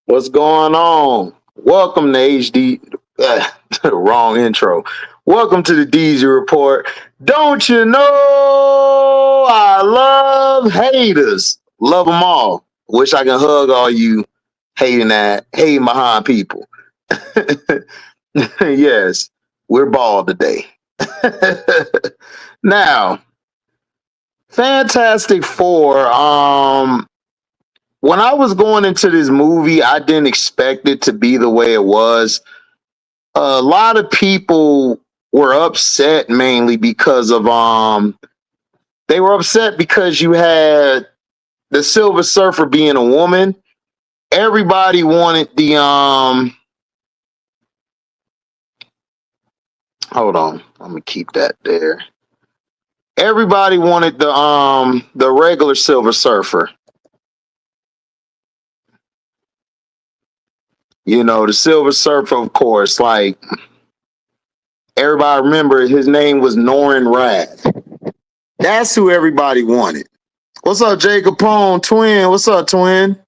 What's going on? Welcome to HD. Wrong intro. Welcome to the DZ Report. Don't you know I love haters? Love them all. Wish I can hug all you hating behind people. Yes, we're bald today. Now, Fantastic Four. When I was going into this movie, I didn't expect it to be the way it was. A lot of people were upset mainly because of they were upset because you had the Silver Surfer being a woman. Everybody wanted the hold on, I'm gonna keep that there. Everybody wanted the regular Silver Surfer. You know, the Silver Surfer, of course, like everybody remember his name was Norrin Rad. That's who everybody wanted. What's up, Jacob Pone, twin? What's up, twin?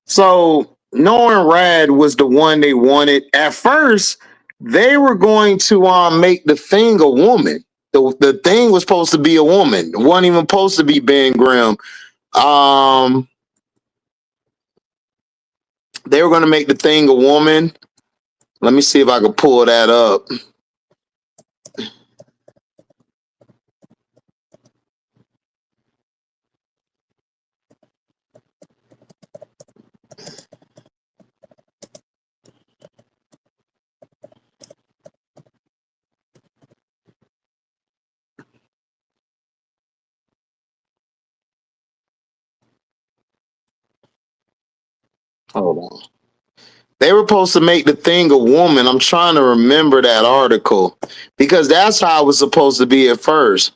So Norrin Rad was the one they wanted. At first, they were going to make the Thing a woman. The Thing was supposed to be a woman. It wasn't even supposed to be Ben Grimm. They were going to make the Thing a woman. Let me see if I can pull that up. Hold on. They were supposed to make the Thing a woman. I'm trying to remember that article because that's how it was supposed to be at first.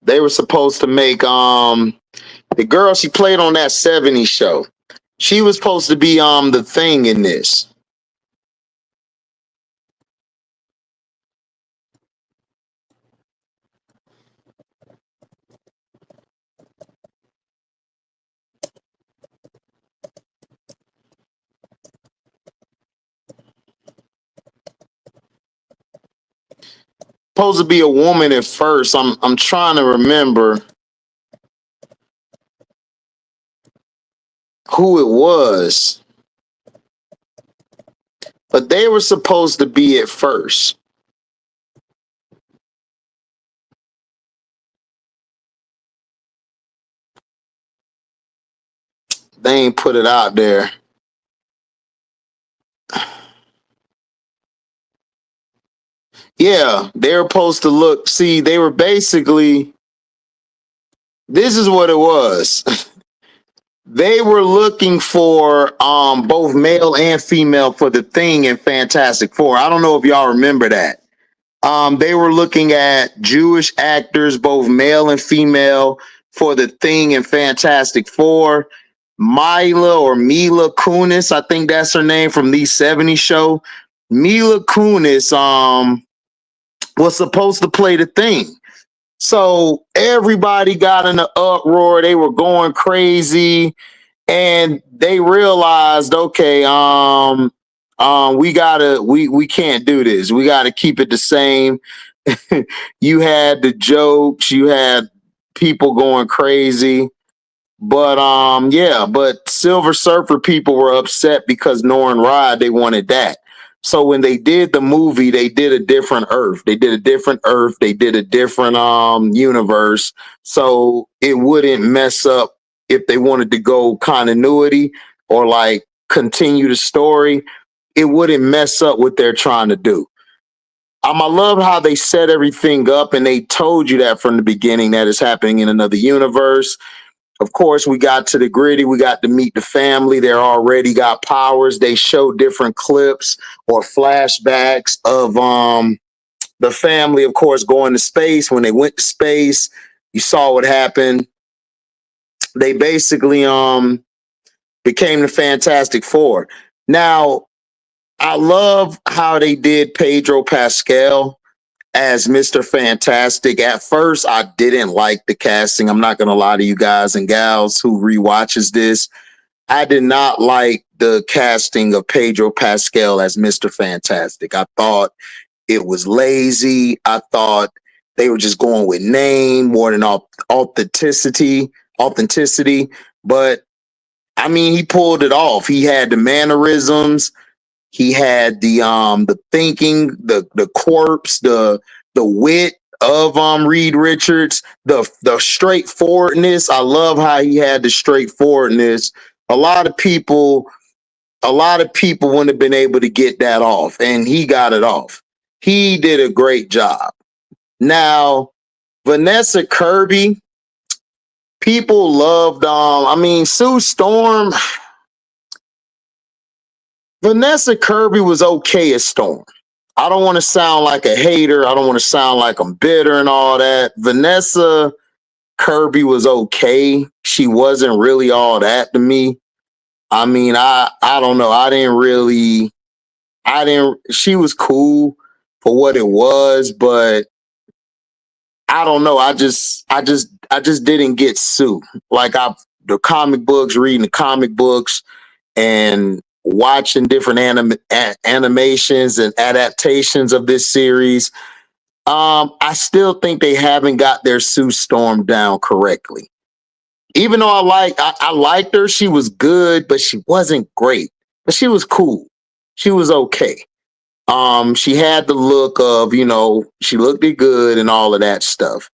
They were supposed to make the girl she played on that 70s show. She was supposed to be the Thing in this. Supposed to be a woman at first. I'm trying to remember who it was. But they were supposed to be at first. They ain't put it out there. Yeah, they were supposed to look. See, they were basically. This is what it was. They were looking for both male and female for the Thing in Fantastic Four. I don't know if y'all remember that. They were looking at Jewish actors, both male and female, for the Thing in Fantastic Four. Mila Kunis, I think that's her name from the 70s show. Mila Kunis was supposed to play the Thing. So everybody got in an uproar. They were going crazy. And they realized, okay, we can't do this. We gotta keep it the same. You had the jokes, you had people going crazy. But but Silver Surfer people were upset because Norrin Rod, they wanted that. So when they did the movie, they did a different Earth. They did a different Earth. They did a different universe. So it wouldn't mess up if they wanted to go continuity or like continue the story. It wouldn't mess up what they're trying to do. I love how they set everything up and they told you that from the beginning that it's happening in another universe. Of course, we got to the gritty. We got to meet the family. They're already got powers. They show different clips or flashbacks of the family, of course, going to space. When they went to space, you saw what happened. They basically became the Fantastic Four. Now, I love how they did Pedro Pascal as Mr. Fantastic. At first, I didn't like the casting. I'm not going to lie to you guys and gals who rewatches this. I did not like the casting of Pedro Pascal as Mr. Fantastic. I thought it was lazy. I thought they were just going with name more than authenticity. But I mean, he pulled it off. He had the mannerisms. He had the thinking, the quirks, the wit of Reed Richards, the straightforwardness. I love how he had the straightforwardness. A lot of people wouldn't have been able to get that off, and he got it off. He did a great job. Now, Vanessa Kirby, people loved Sue Storm. Vanessa Kirby was okay as Storm. I don't want to sound like a hater. I don't want to sound like I'm bitter and all that. Vanessa Kirby was okay. She wasn't really all that to me. I mean, I don't know. She was cool for what it was, but I don't know. I just didn't get Sue. Like the comic books, reading the comic books and watching different animations and adaptations of this series. I still think they haven't got their Sue Storm down correctly. Even though I liked her, she was good, but she wasn't great. But she was cool. She was okay. She had the look of, she looked good and all of that stuff.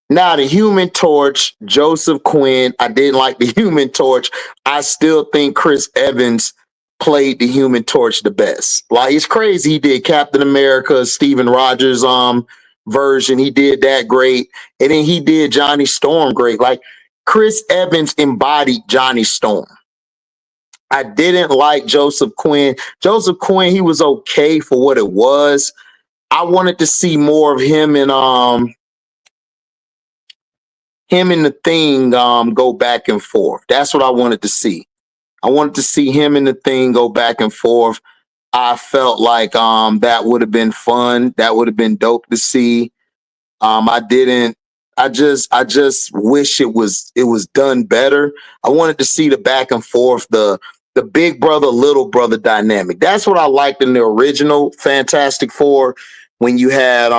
Now, the Human Torch, Joseph Quinn, I didn't like the Human Torch. I still think Chris Evans played the Human Torch the best. Like, it's crazy. He did Captain America, Steven Rogers version. He did that great. And then he did Johnny Storm great. Like, Chris Evans embodied Johnny Storm. I didn't like Joseph Quinn. Joseph Quinn, he was okay for what it was. I wanted to see more of him and the Thing go back and forth. That's what I wanted to see. I wanted to see him and the Thing go back and forth. I felt like that would have been fun. That would have been dope to see. I just wish it was done better. I wanted to see the back and forth, the big brother, little brother dynamic. That's what I liked in the original Fantastic Four, when you had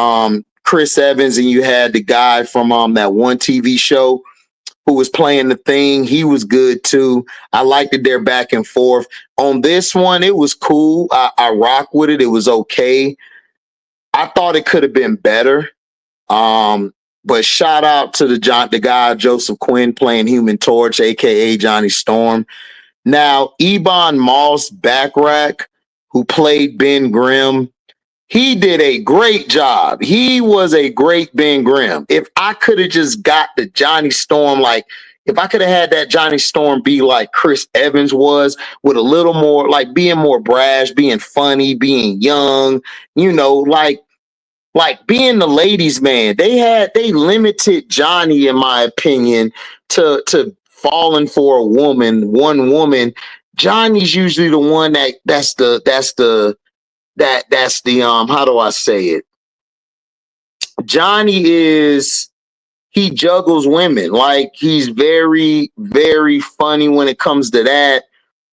Chris Evans and you had the guy from that one TV show who was playing the Thing. He was good too. I liked it there back and forth. On this one, it was cool. I rock with it. It was okay. I thought it could have been better. But shout out to the guy, Joseph Quinn, playing Human Torch, aka Johnny Storm. Now, Ebon Moss-Backrack, who played Ben Grimm, he did a great job. He was a great Ben Grimm. If I could have just got the Johnny Storm, like if I could have had that Johnny Storm be like Chris Evans was, with a little more, like being more brash, being funny, being young, like being the ladies' man. They limited Johnny, in my opinion, to falling for one woman. Johnny's usually the one that's the how do I say it? Johnny he juggles women. Like, he's very, very funny when it comes to that.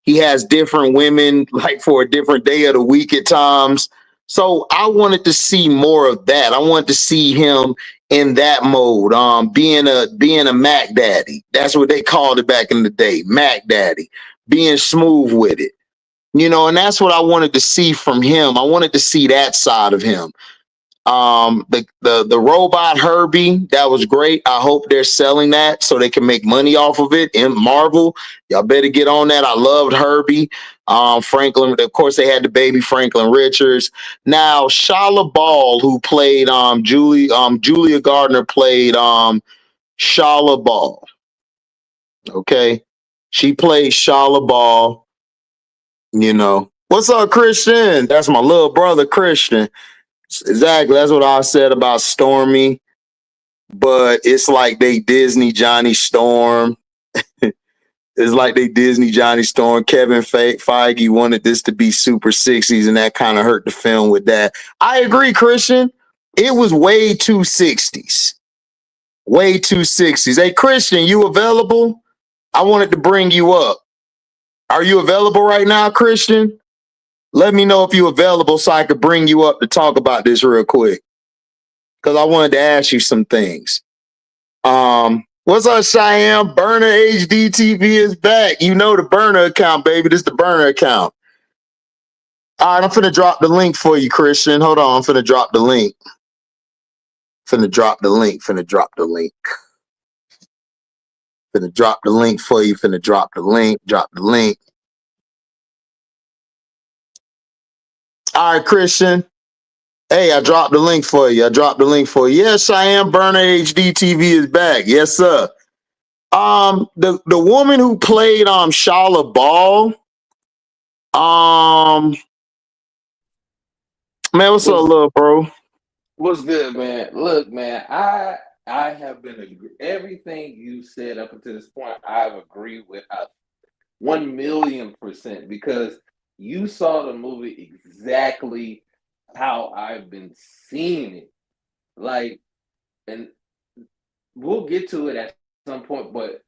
He has different women, like, for a different day of the week at times. So I wanted to see more of that. I wanted to see him in that mode, being a Mac Daddy. That's what they called it back in the day, Mac Daddy, being smooth with it. And that's what I wanted to see from him. I wanted to see that side of him. The robot Herbie, that was great. I hope they're selling that so they can make money off of it. In Marvel, y'all better get on that. I loved Herbie. Franklin, of course, they had the baby Franklin Richards. Now, Shala Ball, who played Julia Gardner played Shala Ball. Okay, she played Shala Ball. What's up, Christian? That's my little brother, Christian. Exactly. That's what I said about Stormy. But it's like they Disney Johnny Storm. It's like they Disney Johnny Storm. Kevin Feige wanted this to be super 60s, and that kind of hurt the film with that. I agree, Christian. It was way 260s. Way 260s. Hey, Christian, you available? I wanted to bring you up. Are you available right now, Christian? Let me know if you're available so I could bring you up to talk about this real quick. Because I wanted to ask you some things. What's up, Cheyenne? Burner HDiiTV is back. You know the burner account, baby. This is the burner account. All right, I'm finna drop the link for you, Christian. Hold on, I'm finna drop the link. Finna drop the link for you. Finna drop the link. Drop the link. All right, Christian. Hey, I dropped the link for you. Yes, I am. Burner HDiiTV is back. Yes, sir. The woman who played Shala Ball. Man, what's up, little bro? What's good, man? Look, man, I have been everything you said up until this point. I've agreed with 1,000,000% because you saw the movie exactly how I've been seeing it. Like, and we'll get to it at some point, but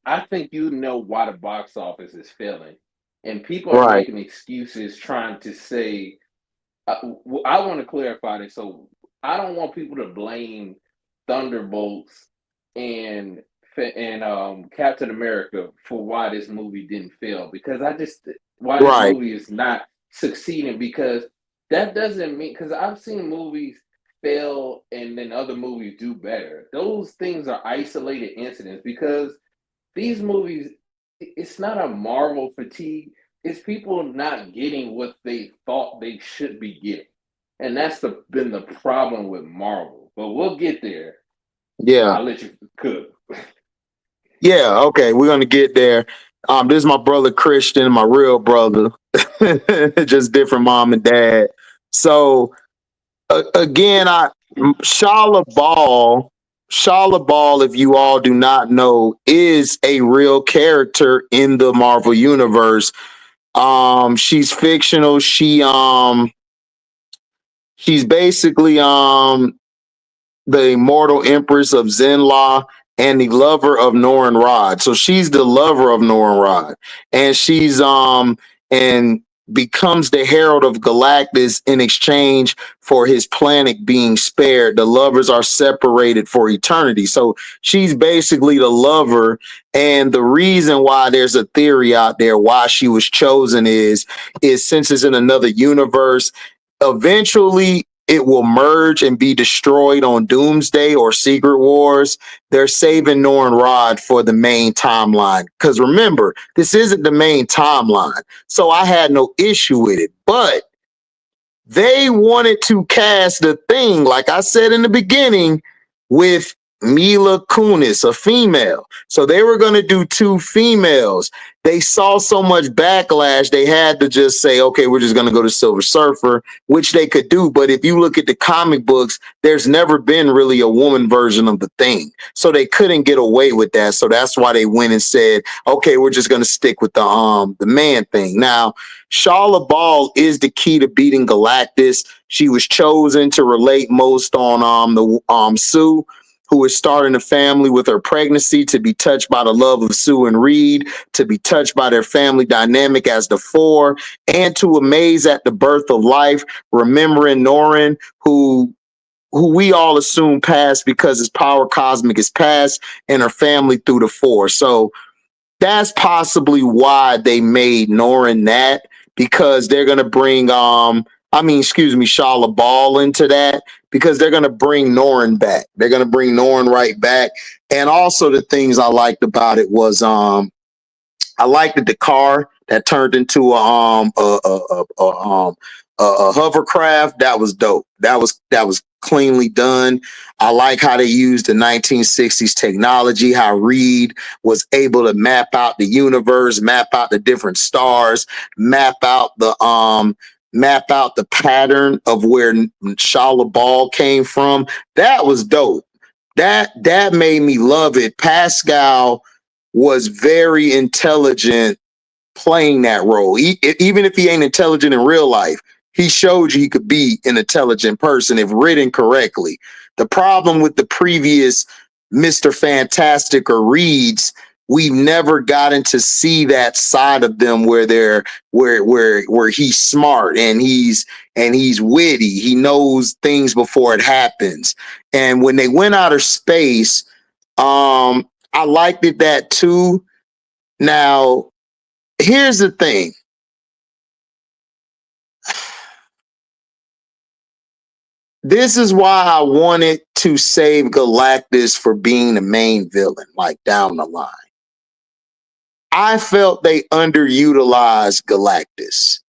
I think you know why the box office is failing, and people are Right. making excuses trying to say. I want to clarify this. So I don't want people to blame Thunderbolts and Captain America for why this movie didn't fail, because why this Right. movie is not succeeding, because that doesn't mean, because I've seen movies fail and then other movies do better. Those things are isolated incidents, because these movies, it's not a Marvel fatigue. It's people not getting what they thought they should be getting, and that's been the problem with Marvel. But we'll get there. Yeah. I'll let you cook. Yeah. Okay. We're gonna get there. This is my brother Christian, my real brother, just different mom and dad. So again, Shala Ball. Shala Ball, if you all do not know, is a real character in the Marvel universe. She's fictional. She's basically the immortal empress of Zenla and the lover of Norin Rod. So she's the lover of Norin Rod, and she's and becomes the herald of Galactus in exchange for his planet being spared. The lovers are separated for eternity. So she's basically the lover, and the reason why there's a theory out there why she was chosen is since it's in another universe, eventually it will merge and be destroyed on Doomsday or Secret Wars. They're saving Norin Rod for the main timeline. Because remember, this isn't the main timeline. So I had no issue with it. But they wanted to cast the Thing, like I said in the beginning, with Mila Kunis, a female. So they were going to do two females. They saw so much backlash, they had to just say, okay, we're just going to go to Silver Surfer, which they could do. But if you look at the comic books, there's never been really a woman version of the Thing. So they couldn't get away with that. So that's why they went and said, okay, we're just going to stick with the man thing. Now, Shala Ball is the key to beating Galactus. She was chosen to relate most on the Sue, who is starting a family with her pregnancy, to be touched by the love of Sue and Reed, to be touched by their family dynamic as the Four, and to amaze at the birth of life, remembering Norin, who we all assume passed because his power cosmic is passed, and her family through the Four. So that's possibly why they made Norin that, because they're gonna bring Shala Ball into that, because they're gonna bring Norin back. They're gonna bring Norin right back. And also the things I liked about it was I liked the car that turned into a hovercraft. That was dope. That was cleanly done. I like how they used the 1960s technology, how Reed was able to map out the universe, map out the different stars, map out the pattern of where Shala Ball came from. That was dope. That made me love it. Pascal was very intelligent playing that role. Even if he ain't intelligent in real life, He showed you he could be an intelligent person if written correctly. The problem with the previous Mr. Fantastic or Reeds, we never gotten to see that side of them where they're where he's smart and he's witty. He knows things before it happens. And when they went outer space, I liked it that too. Now, here's the thing. This is why I wanted to save Galactus for being the main villain, like down the line. I felt they underutilized Galactus.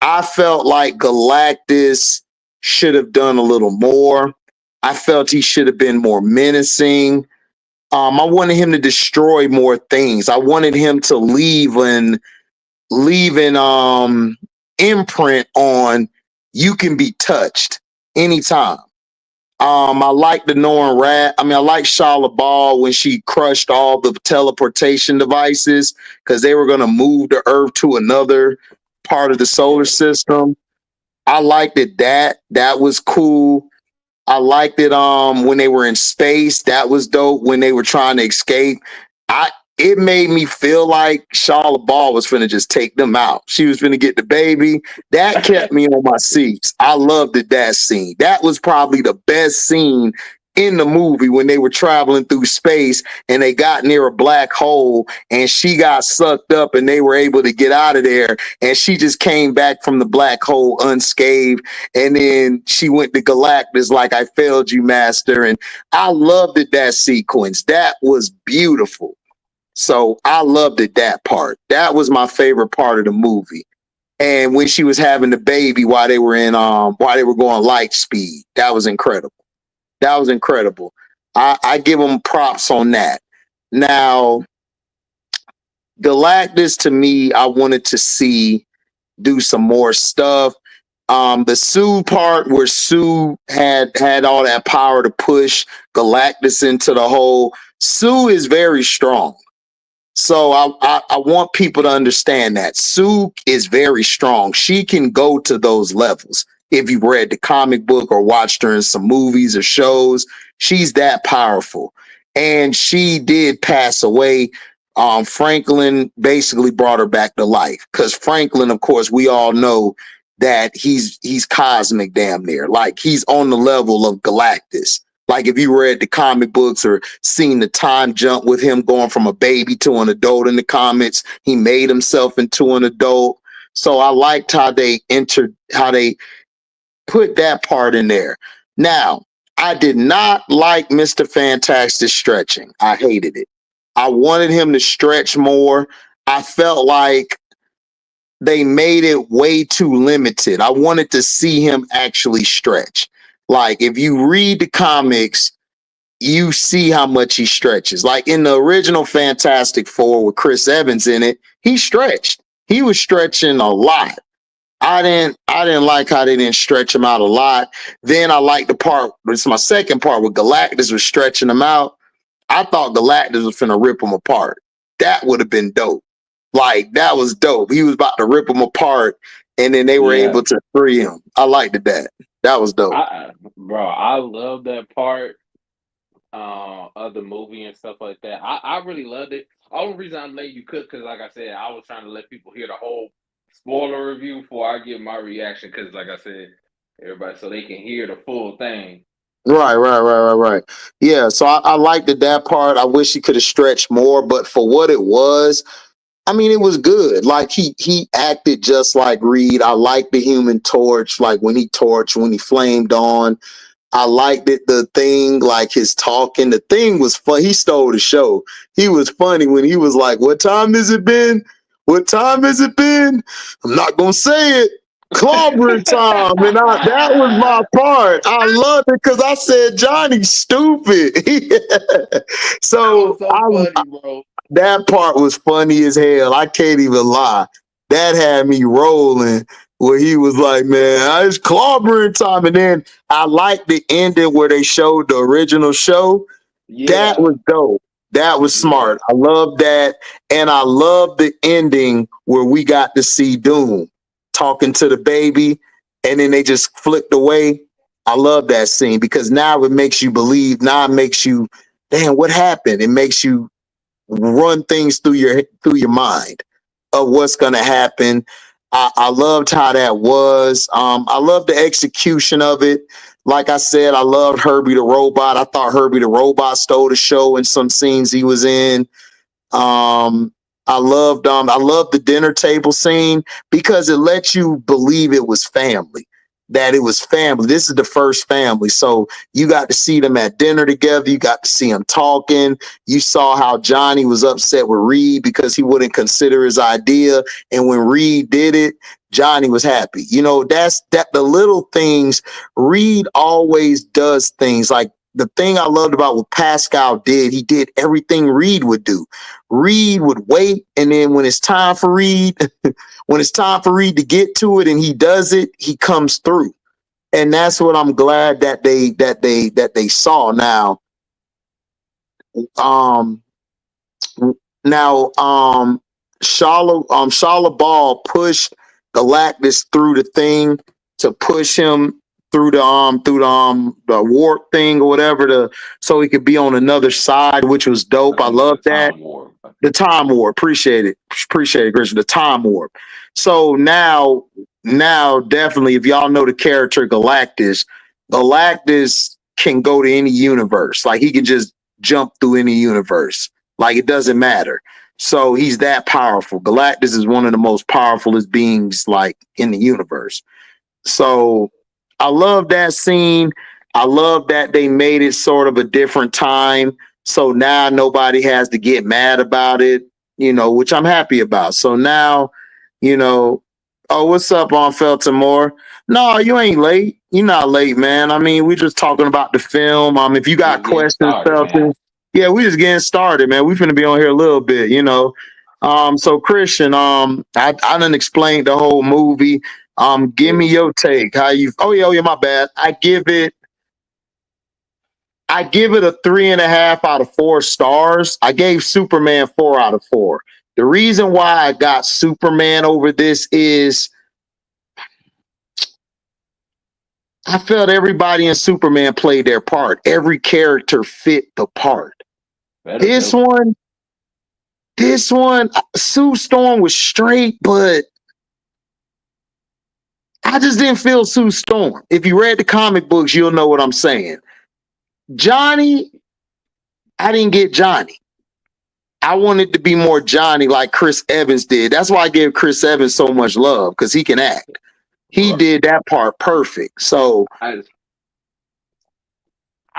I felt like Galactus should have done a little more. I felt he should have been more menacing. I wanted him to destroy more things. I wanted him to leave an imprint on you can be touched anytime. I like the Norrin Rat. I like Shia LaBeouf when she crushed all the teleportation devices because they were going to move the Earth to another part of the solar system. I liked it. That was cool. I liked it when they were in space. That was dope when they were trying to escape. It made me feel like Shia LaBeouf was finna just take them out. She was finna get the baby. That kept me on my seats. I loved that scene. That was probably the best scene in the movie when they were traveling through space and they got near a black hole and she got sucked up and they were able to get out of there and she just came back from the black hole unscathed and then she went to Galactus like, I failed you, master. And I loved that sequence. That was beautiful. So I loved that part. That was my favorite part of the movie. And when she was having the baby while they were going light speed, that was incredible. That was incredible. I give them props on that. Now, Galactus, to me, I wanted to see do some more stuff. The Sue part where Sue had all that power to push Galactus into the hole. Sue is very strong. So I want people to understand that Sue is very strong. She can go to those levels. If you've read the comic book or watched her in some movies or shows, she's that powerful. And she did pass away. Franklin basically brought her back to life because Franklin, of course, we all know that he's cosmic damn near. Like he's on the level of Galactus. Like if you read the comic books or seen the time jump with him going from a baby to an adult in the comics, he made himself into an adult. So I liked how they put that part in there. Now, I did not like Mr. Fantastic stretching. I hated it. I wanted him to stretch more. I felt like they made it way too limited. I wanted to see him actually stretch. Like if you read the comics, you see how much he stretches. Like in the original Fantastic Four with Chris Evans in it, he stretched. He was stretching a lot. I didn't like how they didn't stretch him out a lot. Then I liked the part, it's my second part, where Galactus was stretching him out. I thought Galactus was finna rip him apart. That would have been dope. Like that was dope. He was about to rip him apart, and then they were able to free him. I liked that. That was dope. I love that part of the movie and stuff like that. I really loved it. Only reason I let you cook because, like I said, I was trying to let people hear the whole spoiler review before I give my reaction. Because, like I said, everybody so they can hear the full thing. Right. Yeah. So I liked that part. I wish he could have stretched more, but for what it was, it was good. Like he acted just like Reed. I liked the Human Torch, like when he flamed on. I liked it. The Thing, like his talking. The Thing was fun. He stole the show. He was funny when he was like, "What time has it been? What time has it been? I'm not gonna say it. Clobbering time." And that was my part. I loved it because I said Johnny's stupid. So funny, bro. That part was funny as hell. I can't even lie. That had me rolling where he was like, man, it's clobbering time. And then I liked the ending where they showed the original show. Yeah. That was dope. That was smart. I love that. And I love the ending where we got to see Doom talking to the baby. and then they just flicked away. I love that scene because now it makes you believe. Now it makes you, damn, what happened? It makes you run things through your mind of what's gonna happen. I loved how that was. I love the execution of it. Like I said, I loved Herbie the Robot. I thought Herbie the Robot stole the show in some scenes he was in. I loved the dinner table scene because it lets you believe it was family, that it was family. This is the first family. So you got to see them at dinner together. You got to see them talking. You saw how Johnny was upset with Reed because he wouldn't consider his idea. And when Reed did it, Johnny was happy. You know, that's the little things. Reed always does things like the thing I loved about what Pascal did, he did everything Reed would do. Reed would wait, and then when it's time for Reed, when it's time for Reed to get to it and he does it, he comes through. And that's what I'm glad that they saw. Um Shala Ball pushed Galactus through the thing to push him through the warp thing or whatever so he could be on another side, which was dope. I love that. The time warp. Appreciate it, Christian. The time warp. So now definitely, if y'all know the character Galactus can go to any universe. Like he can just jump through any universe. Like it doesn't matter. So he's that powerful. Galactus is one of the most powerfulest beings like in the universe. So I love that scene. I love that they made it sort of a different time. So now nobody has to get mad about it, you know, which I'm happy about. So now, you know, oh, what's up on Feltimore? No, you ain't late. You're not late, man. I mean, we're just talking about the film. If you got questions, Felton, yeah, we just getting started, man. We finna be on here a little bit, you know. So Christian, I done explained the whole movie. Give me your take. How you? Oh yeah, my bad. I give it a 3.5 out of 4 stars. I gave Superman 4 out of 4. The reason why I got Superman over this is I felt everybody in Superman played their part. Every character fit the part. This one, Sue Storm was straight, but I just didn't feel Sue Storm. If you read the comic books, you'll know what I'm saying. Johnny, I didn't get Johnny. I wanted to be more Johnny like Chris Evans did. That's why I give Chris Evans so much love, because he can act. He did that part perfect. So I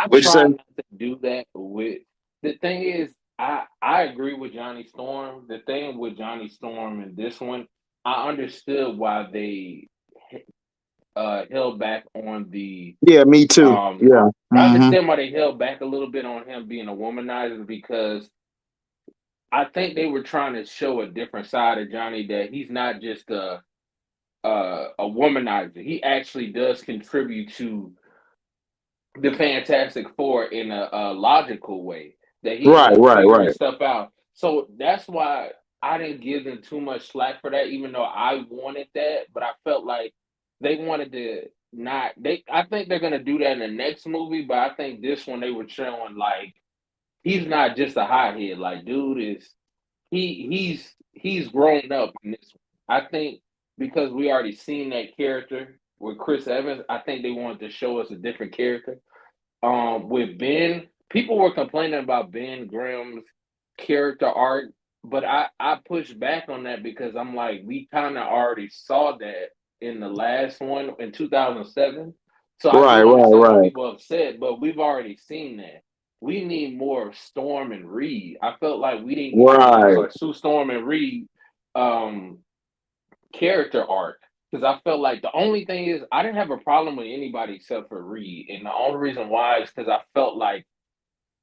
try not to do that with the thing is I agree with Johnny Storm. The thing with Johnny Storm and this one, I understood why they held back on the me too. Yeah. I understand why they held back a little bit on him being a womanizer, because I think they were trying to show a different side of Johnny, that he's not just a womanizer. He actually does contribute to the Fantastic Four in a logical way, that he's figuring stuff out. So that's why I didn't give them too much slack for that, even though I wanted that. But I felt like they wanted to not. I think they're gonna do that in the next movie, but I think this one they were showing like he's not just a hothead. Like dude is he's grown up in this one. I think because we already seen that character with Chris Evans, I think they wanted to show us a different character. With Ben, people were complaining about Ben Grimm's character arc, but I pushed back on that because I'm like, we kind of already saw that in the last one in 2007. So I do understand why people upset, but we've already seen that. We need more of Storm and Reed. I felt like we didn't get like Sue Storm and Reed character arc. Because I felt like the only thing is I didn't have a problem with anybody except for Reed. And the only reason why is because I felt like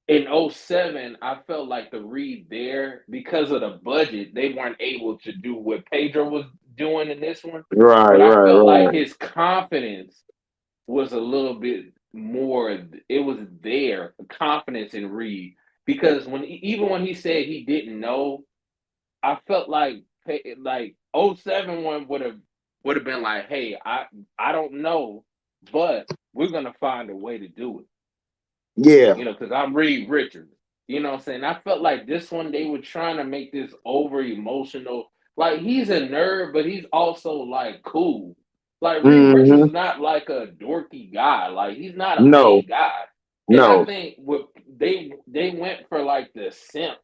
in '07, I felt like the Reed there, because of the budget, they weren't able to do what Pedro was doing in this one. But I felt like his confidence was a little bit more, it was there, the confidence in Reed. Because even when he said he didn't know, I felt like '07 one would have would have been like, hey, I don't know, but we're gonna find a way to do it. Yeah. You know, because I'm Reed Richards. You know what I'm saying? I felt like this one they were trying to make this over emotional. Like he's a nerd, but he's also like cool. Like Reed Richards Hmm. is not like a dorky guy. Like he's not a No, main guy. And I no. think what they went for like the simp,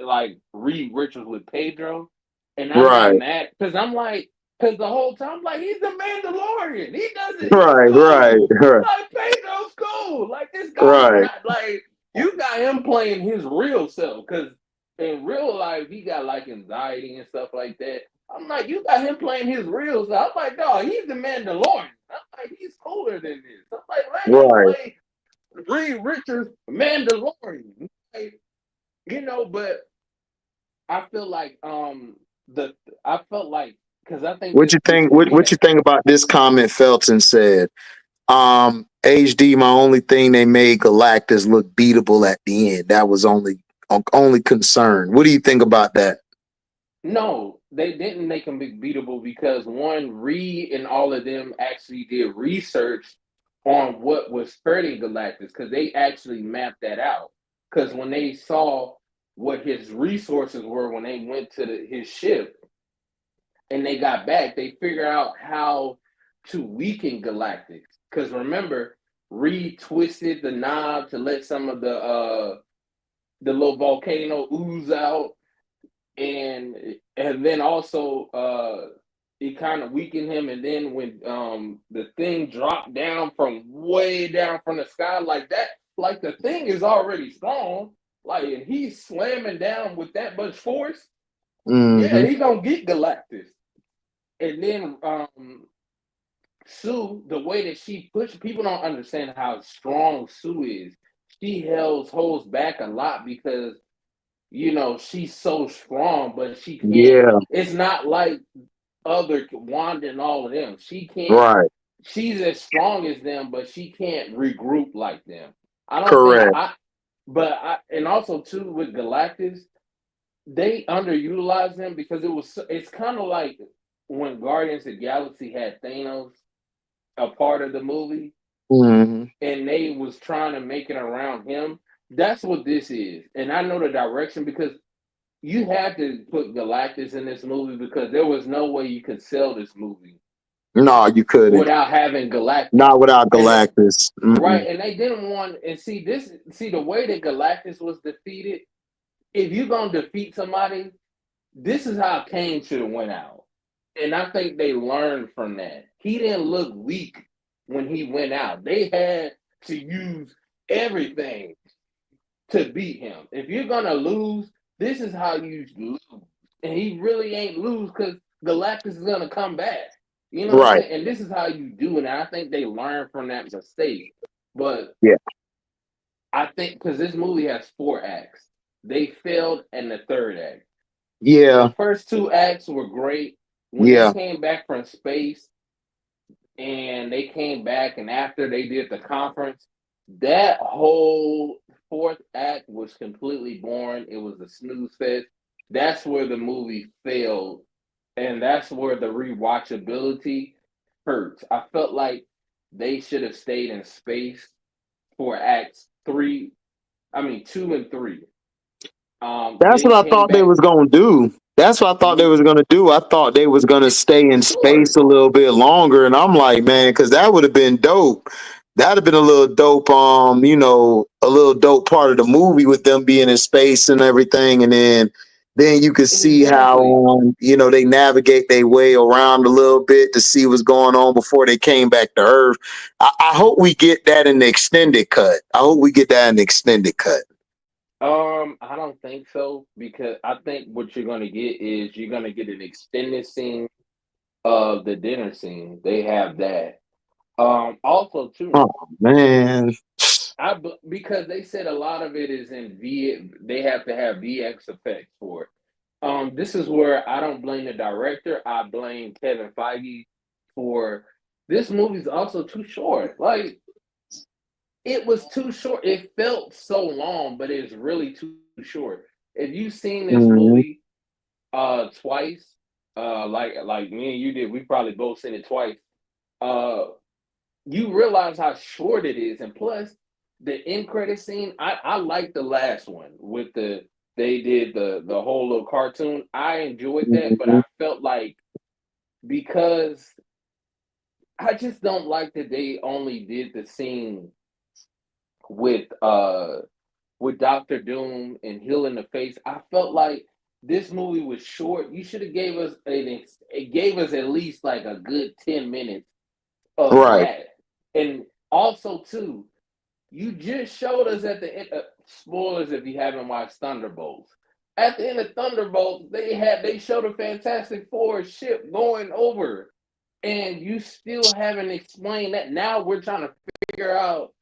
like Reed Richards with Pedro, and I'm not Right, mad because I'm like, because the whole time I'm like he's the Mandalorian. He's right, right, cool. right, Like Pedro's cool. Like this guy's right, not like you got him playing his real self because in real life he got like anxiety and stuff like that. I'm like, you got him playing his real self. I'm like, dog, he's the Mandalorian. I'm like, he's cooler than this. I'm like, let him right. play Reed Richards Mandalorian. Like, you know, but I feel like the I felt like because I think What you this think? movie What had you think about this comment Felton said? HD, my only thing they made Galactus look beatable at the end. That was only concern. What do you think about that? no, they didn't make him beatable because one, Reed and all of them actually did research on what was spreading Galactus because they actually mapped that out. Because when they saw what his resources were when they went to his ship and they got back, they figured out how to weaken Galactus. Because remember, Reed twisted the knob to let some of the little volcano ooze out, and then also it kind of weakened him. And then when the thing dropped down from way down from the sky like that, like the thing is already strong, like and he's slamming down with that much force. Yeah, Hmm. he gonna get Galactus. And then Sue, the way that she pushed, people don't understand how strong Sue is. She holds back a lot because you know she's so strong, but she can't. Yeah. It's not like other Wanda and all of them. She can't. Right. She's as strong as them, but she can't regroup like them. I don't think Correct. I. But I and also too with Galactus, they underutilized them because it's kind of like when Guardians of the Galaxy had Thanos a part of the movie Hmm. and they was trying to make it around him. That's what this is. And I know the direction because you had to put Galactus in this movie because there was no way you could sell this movie No, you couldn't. without having Galactus. Not without And Galactus. Mm-mm. right, and they didn't want and see the way that Galactus was defeated, if you're gonna defeat somebody, this is how Kane should have went out. And I think they learned from that. He didn't look weak when he went out. They had to use everything to beat him. If you're gonna lose, this is how you lose. And he really ain't lose because Galactus is gonna come back. You know what I'm Right. saying? And this is how you do it. And I think they learned from that mistake. But Yeah. I think because this movie has 4 acts, they failed in the third act. The Yeah. first 2 acts were great. When they Yeah. came back from space and they came back, and after they did the conference, that whole fourth act was completely boring. It was a snooze fest. That's where the movie failed, and that's where the rewatchability hurts. I felt like they should have stayed in space for acts three. I mean, 2 and 3. That's what They I came thought they back. was gonna do. That's what I thought they was gonna do. I thought they was gonna stay in space Sure. a little bit longer, and I'm like, man, because that would have been dope. That'd have been a little dope. A little dope part of the movie with them being in space and everything, and then you could see how Exactly. they navigate their way around a little bit to see what's going on before they came back to Earth. I hope we get that in the extended cut. I hope we get that in the extended cut. I don't think so because I think what you're gonna get is you're gonna get an extended scene of the dinner scene. They have that. Also too, Oh man. because they said a lot of it is in V. They have to have VX effects for it. This is where I don't blame the director. I blame Kevin Feige for this movie's also too short. Like it was too short. It felt so long, but it's really too short. If you've seen this Mhm. movie twice, like me and you did, we probably both seen it twice. You realize how short it is, and plus the end credit scene. I like the last one with they did the whole little cartoon. I enjoyed that, but Mhm. I felt like because I just don't like that they only did the scene with Doctor Doom and healing the face. I felt like this movie was short. You should have gave us it gave us at least like a good 10 minutes of Right. that. And also too, you just showed us at the end, spoilers if you haven't watched Thunderbolts. At the end of Thunderbolts, they showed a Fantastic Four ship going over, and you still haven't explained that. Now we're trying to figure out,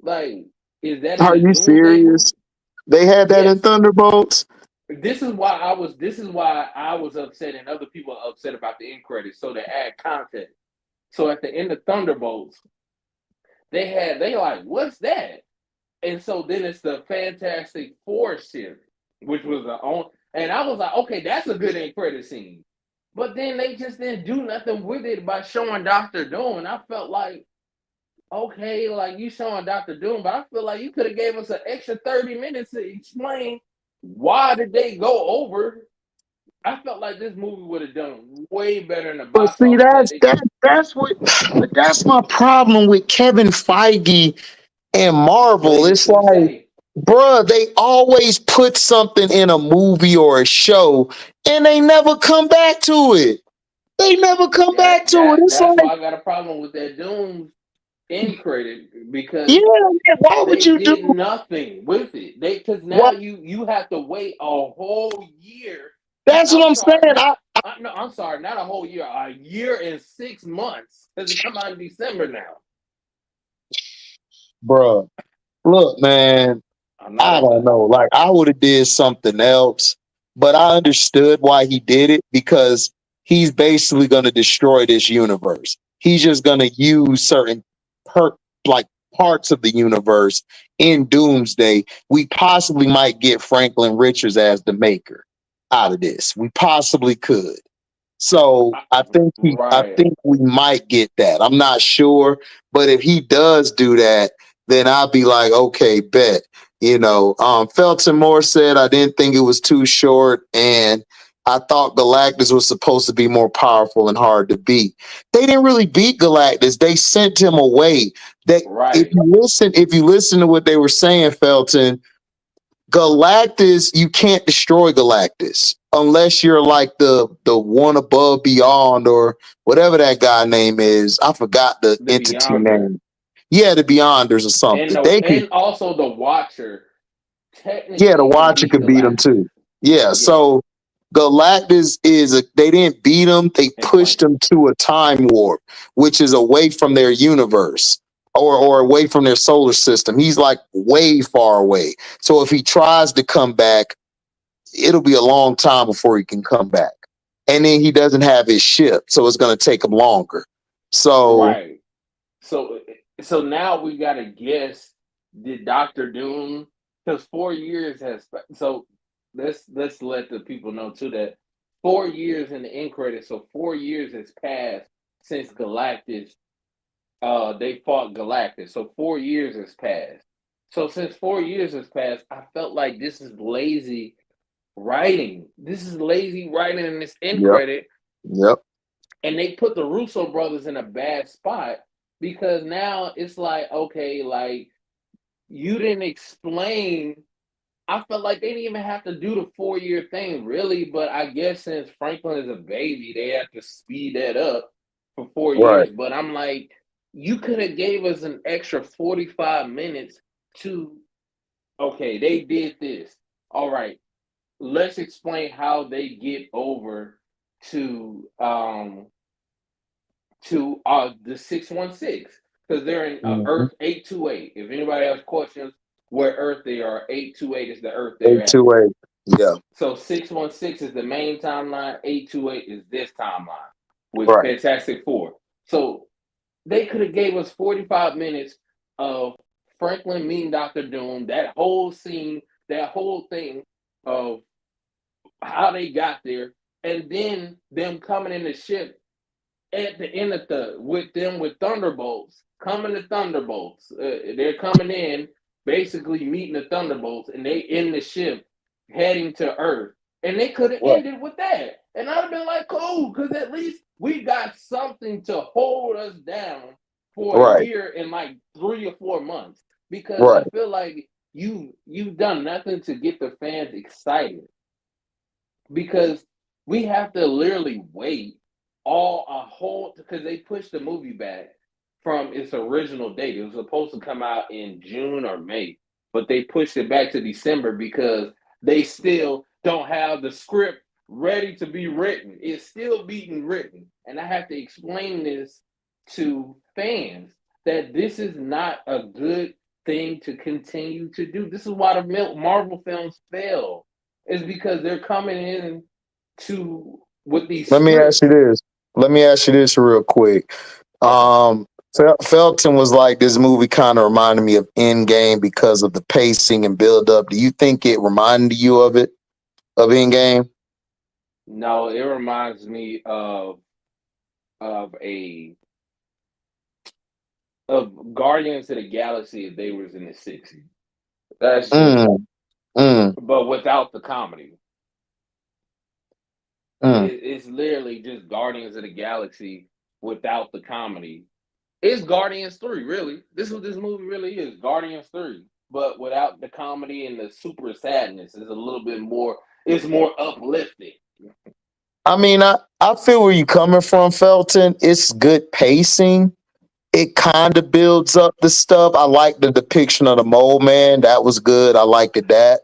like, is that in Are the you Doomsday movie? serious? They had that in Yes. Thunderbolts? This is why I was. This is why I was upset, and other people are upset about the end credits. So they add content. So at the end of Thunderbolts, they like, what's that? And so then it's the Fantastic Four ship, which was the own. And I was like, okay, that's a good end credit scene. But then they just didn't do nothing with it by showing Doctor Doom. And I felt like, okay, like you showing Doctor Doom, but I feel like you could have gave us an extra 30 minutes to explain why did they go over. I felt like this movie would have done way better in the But box see, office had they. that's what. But that's my problem with Kevin Feige and What Marvel. he It's just like, say? bruh, they always put something in a movie or a show, and they never come back to it. They never come back to it. It's That's like, why I got a problem with that Doom end credit yeah, because man, why would they you do? did nothing with it. They because Why? now you have to wait a whole year. That's what I'm I'm sorry, saying. no, I'm sorry, not a whole year, a year and 6 months because it come out in December now. Bruh, look, man. I'm not I a don't fan. know. Like I would have did something else, but I understood why he did it because he's basically going to destroy this universe. He's just going to use certain per like parts of the universe in Doomsday. We possibly might get Franklin Richards as the maker out of this. We possibly could. So I Right. think we might get that. I'm not sure, but if he does do that, then I'll be like, okay, bet. Felton Moore said I didn't think it was too short, and I thought Galactus was supposed to be more powerful and hard to beat. They didn't really beat Galactus. They sent him away. That Right. if you listen to what they were saying, Felton, Galactus, you can't destroy Galactus unless you're like the one above beyond or whatever that guy name is. I forgot the The entity Beyonder. name. Yeah, the Beyonders or something. They can, And also the Watcher yeah, the technically can Watcher beat could beat him Galactus. too. Yeah, Yes. so Galactus they didn't beat him. They And pushed Franklin. him to a time warp, which is away from their universe or away from their solar system. He's like way far away. So if he tries to come back, it'll be a long time before he can come back. And then he doesn't have his ship, so it's going to take him longer. So, Right. So so now we gotta guess, did Doctor Doom, because 4 years has so let's let the people know too that 4 years in the end credits, so 4 years has passed since Galactus they fought Galactus. So 4 years has passed. So since 4 years has passed, I felt like this is lazy writing. This is lazy writing in this end yep, credit, yep, and they put the Russo brothers in a bad spot because now it's like, okay, like you didn't explain. I felt like they didn't even have to do the 4 year thing, really. But I guess since Franklin is a baby, they have to speed that up for four right. years. But I'm like, you could have gave us an extra 45 minutes to, okay, they did this. All right, let's explain how they get over to the 616 because they're in Mm-hmm. Earth 828. If anybody has questions where Earth they are, 828 is the Earth they're at. 828. Yeah, So 616 is the main timeline, 828 is this timeline with right. Fantastic Four. So they could have gave us 45 minutes of Franklin meeting Doctor Doom, that whole scene, that whole thing of how they got there, and then them coming in the ship at the end of with Thunderbolts coming to Thunderbolts. They're coming in, basically meeting the Thunderbolts, and they in the ship heading to Earth. And they could have ended with that. And I'd have been like, cool, because at least we got something to hold us down for a year and like 3 or 4 months. Because I feel like you've done nothing to get the fans excited. Because we have to literally wait because they pushed the movie back from its original date. It was supposed to come out in June or May, but they pushed it back to December because they still don't have the script ready to be written. It's still being written. And I have to explain this to fans that this is not a good thing to continue to do. This is why the Marvel films fail. Is because they're coming in with these Let me ask you this real quick. Felton was like, this movie kind of reminded me of Endgame because of the pacing and build up. Do you think it reminded you of Endgame? No, it reminds me of Guardians of the Galaxy if they was in the 60s. That's just, but without the comedy. It's literally just Guardians of the Galaxy without the comedy. It's Guardians 3, really. This is what this movie really is, Guardians 3. But without the comedy and the super sadness, it's a little bit more, it's more uplifting. I mean, I feel where you're coming from, Felton. It's good pacing. It kind of builds up the stuff. I like the depiction of the mole man. That was good. I liked that.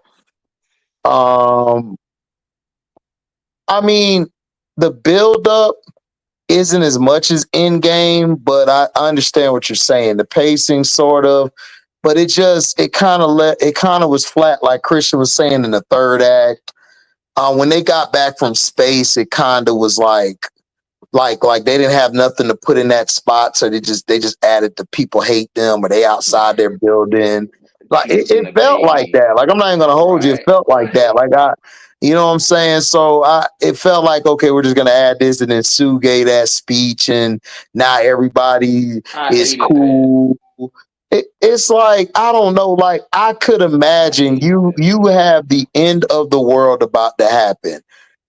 I mean, the build up isn't as much as Endgame, but I understand what you're saying. The pacing sort of, but it kind of was flat, like Christian was saying in the third act. When they got back from space, it kind of was like they didn't have nothing to put in that spot, so they just added the people hate them or they outside their building. Like it felt like that. Like I'm not even gonna hold you. It felt like that. Like you know what I'm saying? So it felt like, okay, we're just gonna add this, and then Sue gave that speech, and now everybody is cool. It's like, I don't know. Like I could imagine you have the end of the world about to happen,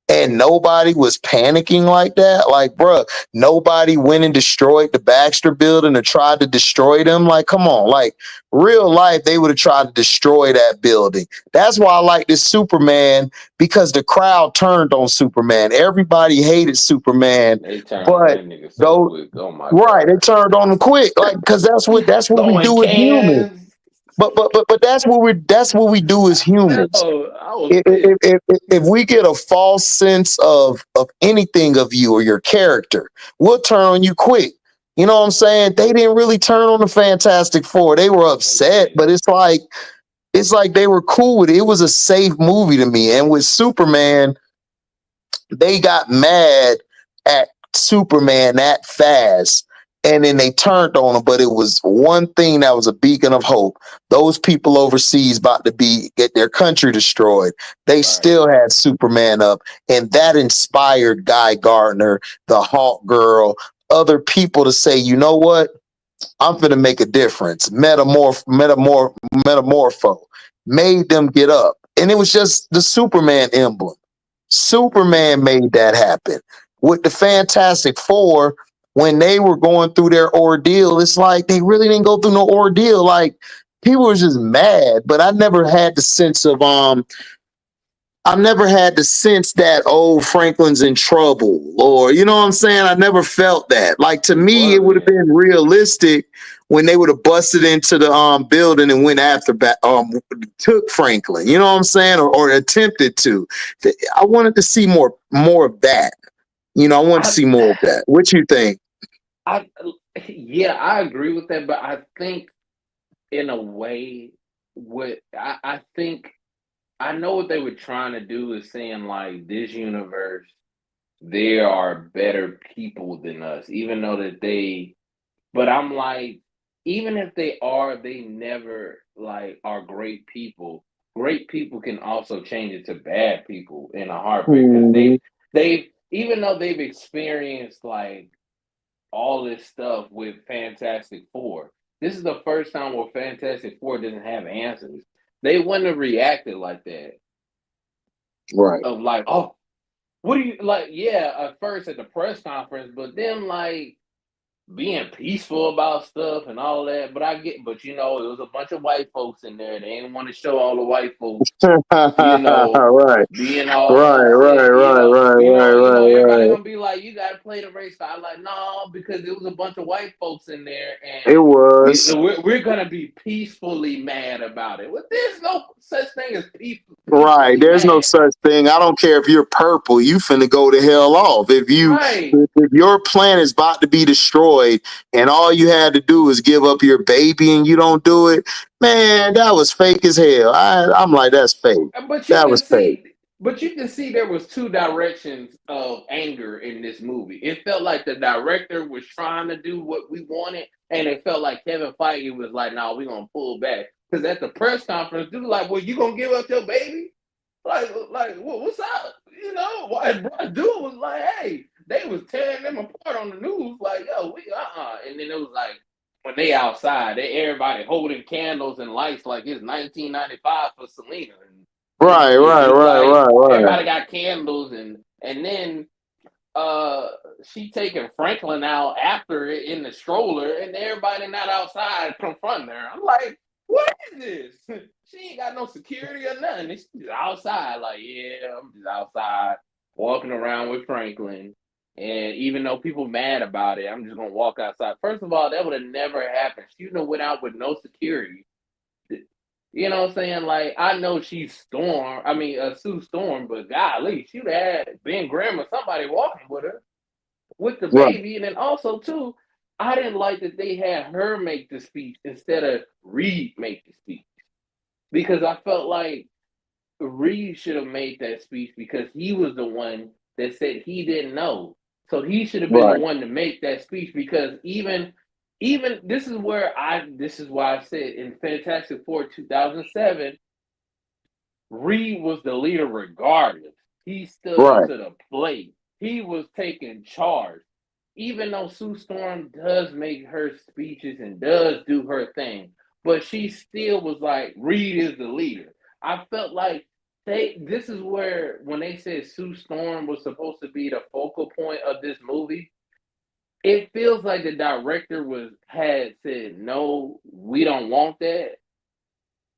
and nobody was panicking like that. Like, bruh, nobody went and destroyed the Baxter building or tried to destroy them. Like, come on, like real life, they would have tried to destroy that building. That's why I like this Superman, because the crowd turned on Superman. Everybody hated Superman, they turned on but that nigga so quick. Oh my right, God. they turned on him quick, like, because that's what we do as humans. But that's what we do as humans. If we get a false sense of anything of you or your character, we'll turn on you quick. You know what I'm saying? They didn't really turn on the Fantastic Four. They were upset, but it's like they were cool with it. It was a safe movie to me. And with Superman, they got mad at Superman that fast, and then they turned on him. But it was one thing that was a beacon of hope. Those people overseas about to get their country destroyed. They still had Superman up, and that inspired Guy Gardner, the Hawk Girl, other people to say, you know what? I'm gonna make a difference. Metamorpho made them get up, and it was just the Superman emblem. Superman made that happen. With the Fantastic Four, when they were going through their ordeal, it's like they really didn't go through no ordeal. Like people were just mad, but I never had the sense of that, oh, Franklin's in trouble, or you know what I'm saying? I never felt that. Like to me, it would have been realistic when they would have busted into the building and went after took Franklin. You know what I'm saying? Or attempted to. I wanted to see more of that. You know, I want to see more of that. What you think? I agree with that, but I think in a way, I think I know what they were trying to do is saying like this universe, there are better people than us, even though but I'm like, even if they are, they never like are great people. Great people can also change it to bad people in a heartbeat because even though they've experienced like all this stuff with Fantastic Four, this is the first time where Fantastic Four doesn't have answers. They wouldn't have reacted like that. Right. Of like, oh, what do you like? Yeah, at first at the press conference, but then like being peaceful about stuff and all that. But it was a bunch of white folks in there. They didn't want to show all the white folks, Right. being all Right, upset. right, right, right, right, Everybody right. gonna be like, you gotta play the race card. I'm like, no, because it was a bunch of white folks in there, It and was. we're gonna be peacefully mad about it. Well, there's no such thing as Right. peacefully There's no mad. such thing. I don't care if you're purple, you finna go the hell off. Right. If your planet's about to be destroyed and all you had to do is give up your baby and you don't do it, man, that was fake as hell. I'm like, that's fake. But you That can was fake. see, there was two directions of anger in this movie. It felt like the director was trying to do what we wanted, and it felt like Kevin Feige was like, "No, we're gonna pull back." Because at the press conference, dude was like, "Well, you gonna give up your baby? What's up? Why dude was like, hey, they was tearing them apart on the news, like, yo, and then it was like when they outside, everybody holding candles and lights like it's 1995 for Selena, and Right, right, it's right, like right, right. everybody got candles, and then she taking Franklin out after it in the stroller, and everybody not outside confronting her. I'm like, what is this? She ain't got no security or nothing. She's just outside, like, yeah, I'm just outside walking around with Franklin. And even though people mad about it, I'm just gonna walk outside. First of all, that would have never happened. She would have went out with no security. You know what I'm saying? Like, I know she's Sue Storm, but golly, she would have had Ben Grimm or somebody walking with her with the Right, baby. And then also, too, I didn't like that they had her make the speech instead of Reed make the speech, because I felt like Reed should have made that speech because he was the one that said he didn't know. So he should have been the right, one to make that speech, because even this is why I said in Fantastic Four 2007, Reed was the leader regardless. He stood up right, to the plate. He was taking charge. Even though Sue Storm does make her speeches and does do her thing, but she still was like, Reed is the leader. I felt like this is where when they said Sue Storm was supposed to be the focal point of this movie, it feels like the director had said, no, we don't want that.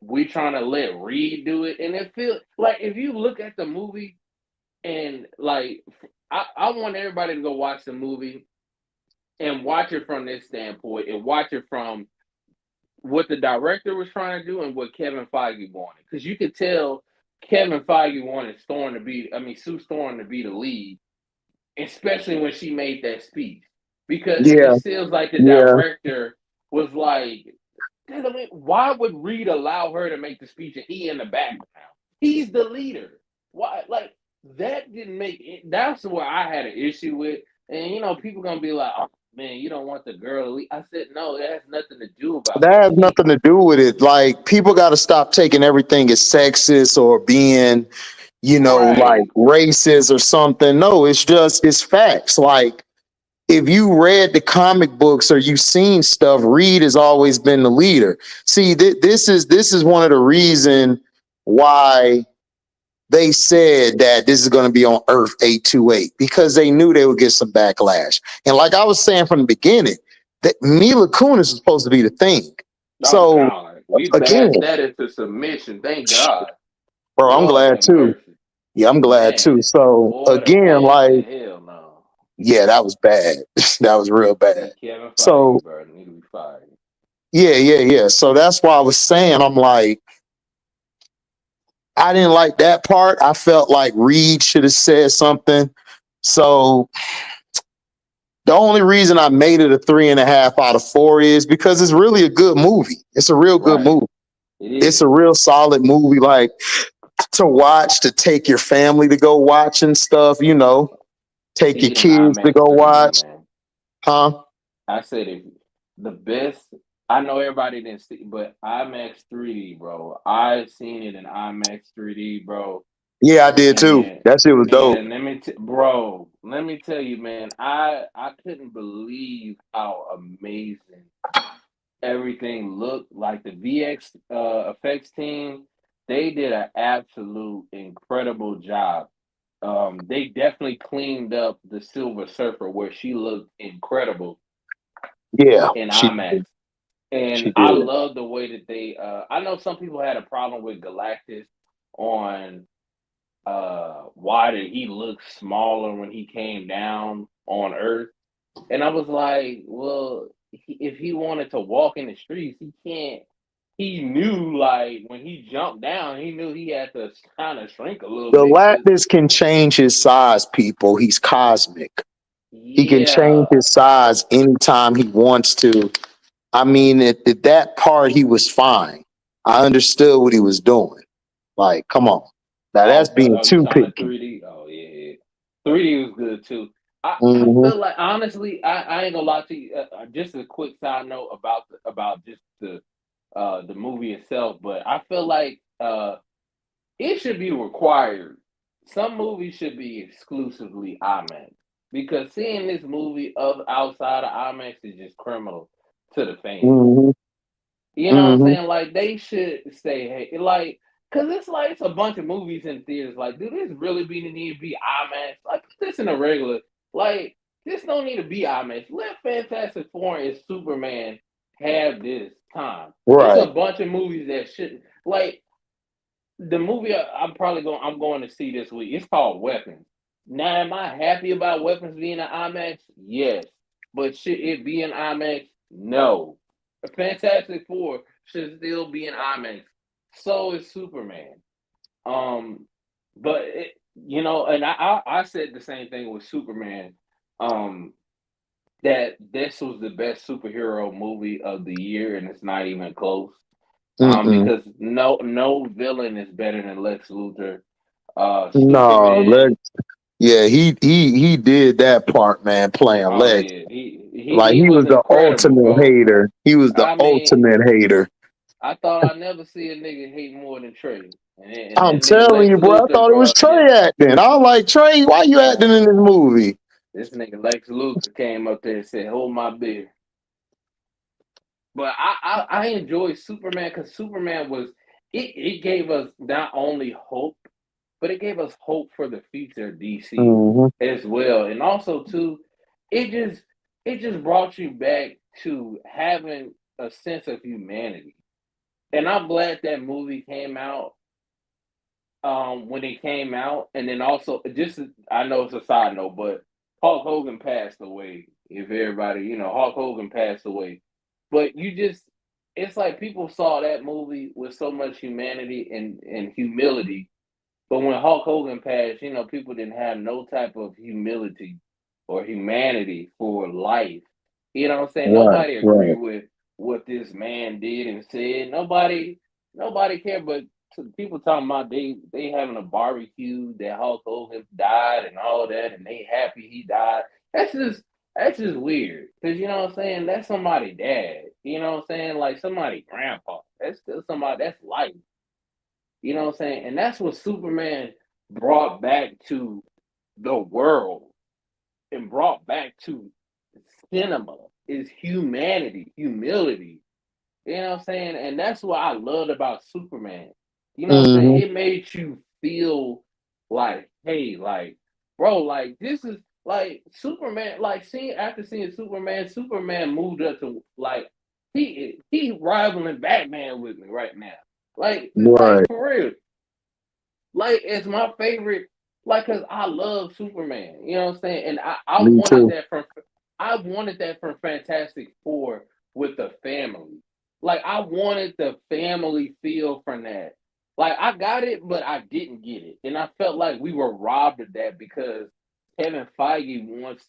We trying to let Reed do it. And it feels like if you look at the movie and like I want everybody to go watch the movie and watch it from this standpoint and watch it from what the director was trying to do and what Kevin Feige wanted. Because you could tell Kevin Feige wanted Sue Storm to be the lead, especially when she made that speech. Because yeah, it feels like the yeah. director was like, why would Reed allow her to make the speech and he in the background? He's the leader. Why? Like, that didn't make it. That's what I had an issue with. And people gonna be like, "Oh man, you don't want the girl to lead." I said, "No, it has nothing to do about That that. has nothing to do with it. Like, people got to stop taking everything as sexist or being, like Right, racist or something. No, it's facts. Like, if you read the comic books or you've seen stuff, Reed has always been the leader. See, this is one of the reason why they said that this is going to be on Earth 828, because they knew they would get some backlash. And like I was saying from the beginning, that Mila Kunis is supposed to be the thing. oh So God, we again, bashed that into submission. Thank God. bro, I'm Lord glad have too. mercy, Yeah, I'm glad too. man. So Boy, the again, casting, like, hell no. yeah, that was bad. That was real bad. Kevin So Feige, bro, need to be fired. yeah, yeah, yeah. So that's why I was saying, I'm like, I didn't like that part. I felt like Reed should have said something. So the only reason I made it a 3.5 out of 4 is because it's really a good movie. It's a real good Right, movie. it It's is. a real solid movie, like, to watch, to take your family to go watch and stuff, take See your it in kids to IMAX go 3D, watch. man. Huh? I said if the best. I know everybody didn't see, but IMAX 3D, bro. I've seen it in IMAX 3D, bro. Yeah, I did And too. then, That shit was dope. man, bro, let me tell you, man, I couldn't believe how amazing everything looked. Like the VX effects team, they did an absolute incredible job. They definitely cleaned up the Silver Surfer where she looked incredible Yeah, in she IMAX. did. And She I did. love the way that they I know some people had a problem with Galactus on why did he look smaller when he came down on Earth? And I was like, well, if he wanted to walk in the streets, he can't. He knew, like, when he jumped down, he knew he had to kind of shrink a little bit because, Galactus can change his size, people. He's cosmic. He can change yeah, his size anytime he wants to. I mean, at that part, he was fine. I understood what he was doing. Like, come on. Now that's being you too talking the picky. 3D? Oh, yeah, yeah. 3D was good too. I Hmm. feel like, honestly, I ain't gonna lie to you. Just a quick side note about just the movie itself, but I feel like it should be required. Some movies should be exclusively IMAX because seeing this movie of outside of IMAX is just criminal to the fans. Hmm. You know what I'm Hmm. saying? Like they should say, hey, like, cause it's like it's a bunch of movies in theaters. Like, do this really be the need to be IMAX? Like, put this in a regular. Like, this don't need to be IMAX. Let Fantastic Four and Superman have this time. It's a Right. bunch of movies that shouldn't like the movie I'm going to see this week. It's called Weapons. Now, am I happy about Weapons being an IMAX? Yes. But should it be an IMAX? No. A Fantastic Four should still be an IMAX. So is Superman. Um, but and I said the same thing with Superman. Um, that this was the best superhero movie of the year, and it's not even close. Mm-mm. Because no villain is better than Lex Luthor. No, Superman. yeah, he did that part, man, playing Oh Lex. yeah, Like he he was was the incredible, ultimate bro. hater. He was the I mean, ultimate hater. I thought I'd never see a nigga hate more than Trey, and I'm that nigga telling Lex you, bro. I Luthor, thought it was bro. Trey acting. I was like, Trey, why you acting in Man, this movie? this nigga Lex Luthor came up there and said, "Hold my beer." But I enjoy Superman because Superman was it gave us not only hope, but it gave us hope for the future of DC Hmm. as well. And also too, it just it just brought you back to having a sense of humanity. And I'm glad that movie came out when it came out. And then also just I know it's a side note, but Hulk Hogan passed away. If everybody, Hulk Hogan passed away. But it's like people saw that movie with so much humanity and humility, but when Hulk Hogan passed, people didn't have no type of humility or humanity for life. You know what I'm saying? Right, Nobody agreed right. with what this man did and said. Nobody cared. But people talking about they having a barbecue that Hulk Hogan died and all that, and they happy he died. That's just that's just weird. Cause you know what I'm saying? That's somebody dad. You know what I'm saying? Like somebody grandpa. That's still somebody. That's life. You know what I'm saying? And that's what Superman brought back to the world and brought back to cinema is humanity, humility. You know what I'm saying? And that's what I loved about Superman. You know what I'm saying? Hmm. It made you feel like, hey, like, bro, like this is like Superman, like seeing Superman, Superman moved up to like he rivaling Batman with me right now. Like Right. for real. Like it's my favorite, like cause I love Superman. You know what I'm saying? And Me too. I wanted that from Fantastic Four with the family. Like I wanted the family feel from that. Like I got it, but I didn't get it. And I felt like we were robbed of that because Kevin Feige wants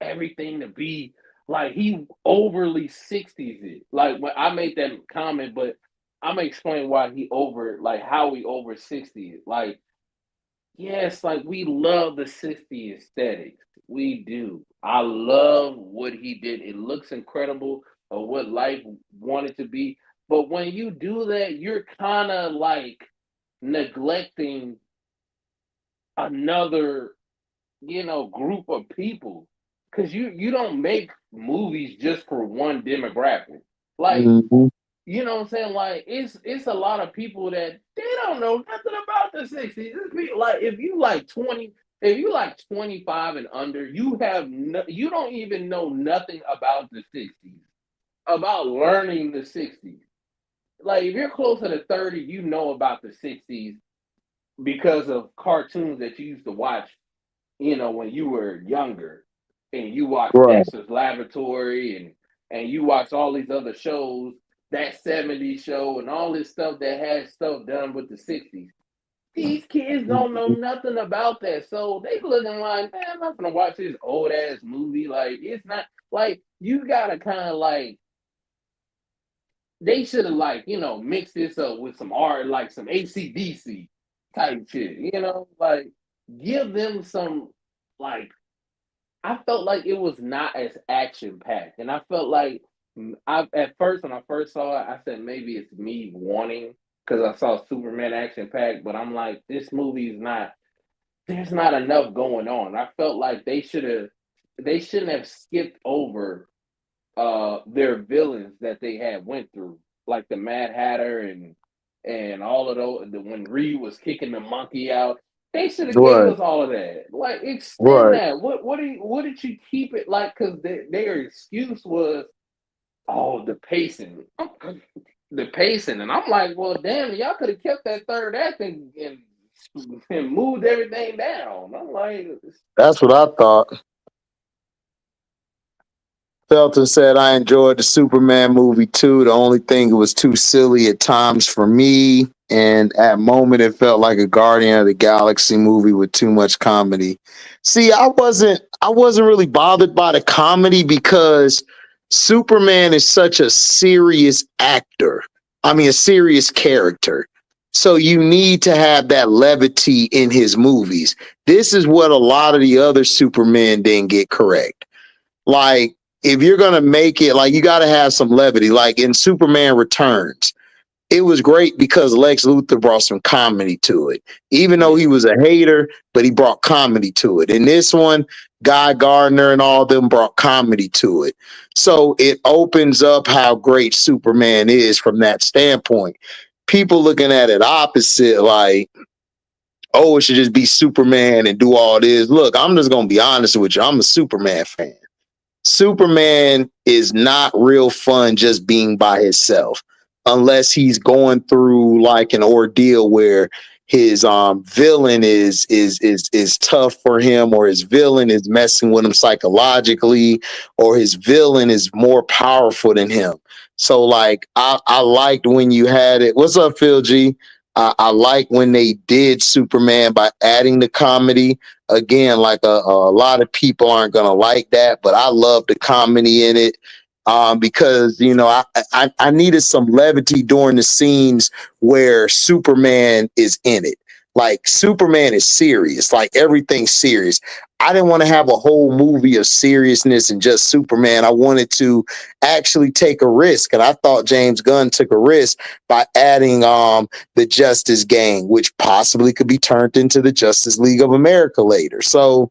everything to be like he overly 60s it. Like when I made that comment, but I'm gonna explain why he over like how he over 60 it. Like, yes, like we love the 60 aesthetics. We do. I love what he did. It looks incredible of what life wanted to be. But when you do that, you're kind of like neglecting another, group of people. Because you don't make movies just for one demographic. Like, Mhm. you know what I'm saying? Like, it's a lot of people that they don't know nothing about the 60s. Like, if you like 25 and under, you don't even know nothing about the 60s, about learning the 60s. Like, if you're closer to 30, you know about the 60s because of cartoons that you used to watch, when you were younger, and you watched Right. Dexter's Laboratory, and you watched all these other shows, that 70s show and all this stuff that had stuff done with the 60s. These kids don't know Mhm. nothing about that. So they looking like, man, I'm not gonna watch this old ass movie. Like, it's not like, you gotta kind of like, they should have, like, mixed this up with some art, like some ACDC type shit, like, give them some, like, I felt like it was not as action packed, and I felt like, I at first when I first saw it, I said maybe it's me wanting, because I saw Superman action packed, but I'm like, this movie is not. There's not enough going on. I felt like they shouldn't have skipped over their villains that they had went through, like the Mad Hatter and all of those. When Reed was kicking the monkey out, they should have gave Right. us all of that. Like, extend Right. that. What did you keep it like? Because their excuse was, oh, the pacing, and I'm like, well, damn, y'all could have kept that third act and moved everything down. I'm like, That's what I thought. Felton said I enjoyed the Superman movie too. The only thing, it was too silly at times for me, and at moment it felt like a Guardian of the Galaxy movie with too much comedy. See, I wasn't really bothered by the comedy because Superman is such a serious actor. I mean, a serious character. So you need to have that levity in his movies. This is what a lot of the other Superman didn't get correct. Like, if you're gonna make it, like, you got to have some levity. Like in Superman Returns, it was great because Lex Luthor brought some comedy to it, even though he yeah, was a hater, but he brought comedy to it. In this one, Guy Gardner and all of them brought comedy to it. So it opens up how great Superman is from that standpoint. People looking at it opposite, like, oh, it should just be Superman and do all this. Look, I'm just gonna be honest with you. I'm a Superman fan. Superman is not real fun just being by himself unless he's going through like an ordeal where his villain is tough for him, or his villain is messing with him psychologically, or his villain is more powerful than him. So like I liked when you had it. What's up, Phil G? I like when they did Superman by adding the comedy. Again, like a lot of people aren't gonna like that, but I love the comedy in it, because I needed some levity during the scenes where Superman is in it. Like Superman is serious, like everything's serious. I didn't want to have a whole movie of seriousness and just Superman. I wanted to actually take a risk, and I thought James Gunn took a risk by adding the Justice Gang, which possibly could be turned into the Justice League of America later. So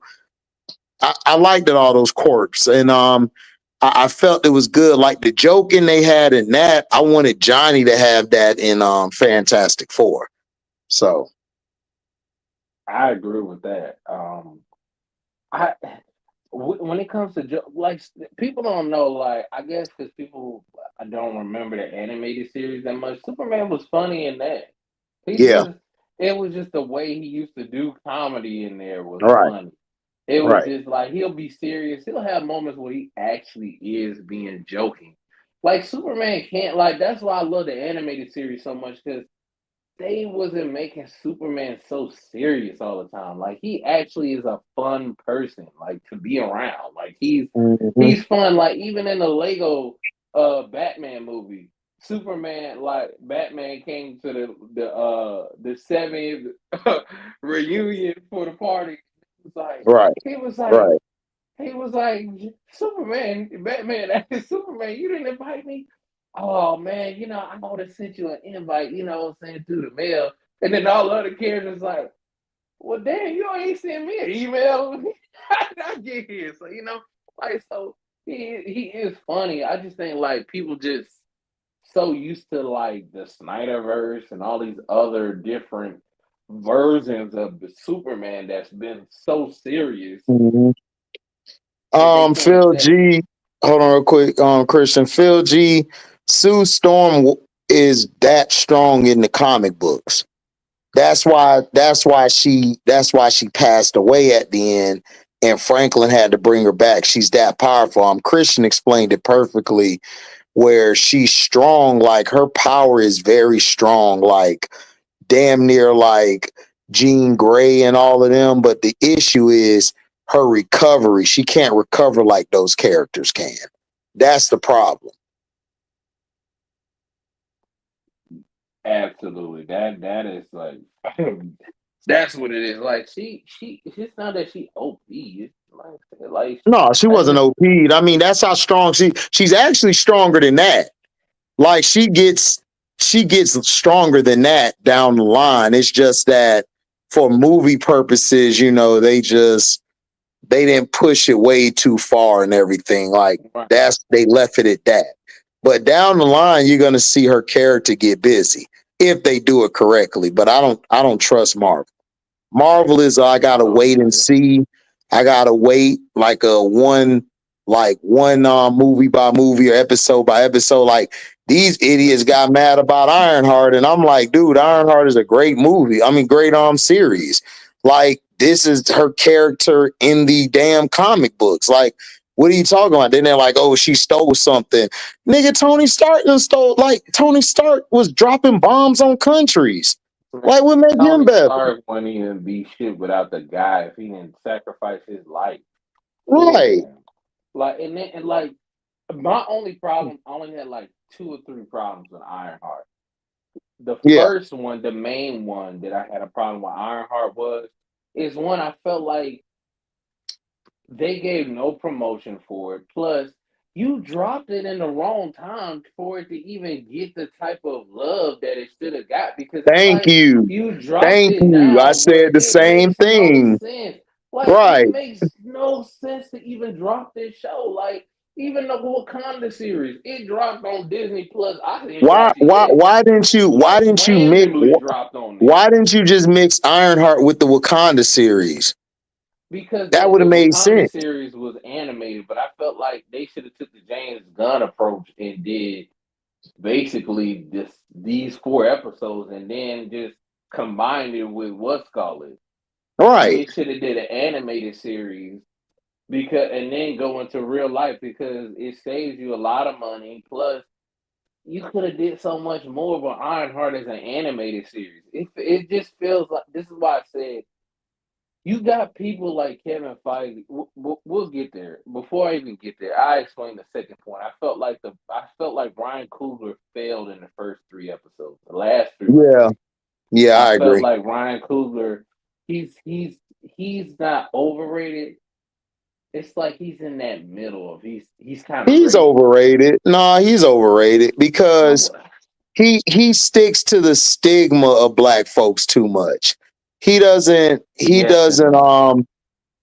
I liked it, all those quirks, and I felt it was good. Like the joking they had in that, I wanted Johnny to have that in Fantastic Four. So I agree with that. I when it comes to like, people don't know, like, I guess because people don't remember the animated series that much. Superman was funny in that. He yeah, just It was just the way he used to do comedy in there was right, funny. It was right. just like, he'll be serious. He'll have moments where he actually is being joking. Like, Superman can't, like, that's why I love the animated series so much, because they wasn't making Superman so serious all the time. Like, he actually is a fun person, like, to be around. Like, Mhm. he's fun. Like, even in the Lego Batman movie, Superman, like, Batman came to the 70th reunion for the party. It was like Right, he was like right. he was like, Superman, Batman, Superman, you didn't invite me. Oh man, I would have sent you an invite, what I'm saying, through the mail. And then all the other characters like, well, damn, you ain't send me an email. How did I get here? So like so he is funny. I just think like people just so used to like the Snyderverse and all these other different versions of the Superman that's been so serious Mhm. that they can't Phil take. G, hold on real quick. Christian, Phil G, Sue Storm is that strong in the comic books. That's why she passed away at the end, and Franklin had to bring her back. She's that powerful. Christian explained it perfectly, where she's strong, like her power is very strong, like damn near like Jean Grey and all of them. But the issue is her recovery. She can't recover like those characters can. That's the problem. Absolutely, that is like that's what it is. Like it's not that she OP. It's like No, she I wasn't just OP'd. I mean, that's how strong she's actually stronger than that. Like she gets stronger than that down the line. It's just that for movie purposes, they didn't push it way too far and everything. Like they left it at that. But down the line, you're gonna see her character get busy if they do it correctly. But I don't trust Marvel. Marvel is I gotta wait and see. I gotta wait like one movie by movie or episode by episode. Like these idiots got mad about Ironheart, and I'm like, dude, Ironheart is a great movie. I mean, great series. Like this is her character in the damn comic books. Like, what are you talking about? Then they're like, oh, she stole something. Nigga, Tony Stark done stole. Like Tony Stark was dropping bombs on countries. Like, what make him Tony better? Stark wouldn't even be shit without the guy if he didn't sacrifice his life for Right. him. Like and like my only problem, I only had like 2 or 3 problems with Ironheart. The Yeah. first one, the main one that I had a problem with Ironheart is one I felt like they gave no promotion for it. Plus, you dropped it in the wrong time for it to even get the type of love that it should have got because it's Thank like you. you dropped Thank it you. I now where said the it same makes no thing. sense. Like Right. it makes no sense to even drop this show. Like even the Wakanda series, it dropped on Disney Plus. I didn't Why watch it why yet. why didn't you why Just didn't you mix randomly dropped on there. why didn't you just mix Ironheart with the Wakanda series? Because That the would have made Wakanda sense. series was animated, but I felt like they should have took the James Gunn approach and did basically these 4 episodes and then just combined it with what's called it. Right. They should have did an animated series because and then go into real life because it saves you a lot of money. Plus, you could have did so much more with Ironheart as an animated series. It just feels like this is why I said you got people like Kevin Feige. We'll get there. Before I even get there, I explain the second point. I felt like Ryan Coogler failed in the first 3 episodes. The last 3 were Yeah. great. Yeah, I I felt agree. like Ryan Coogler. He's not overrated. It's like he's in that middle of he's kind of He's rated. overrated. Nah, he's overrated because Somewhat. he sticks to the stigma of black folks too much. He doesn't he Yes and doesn't no. um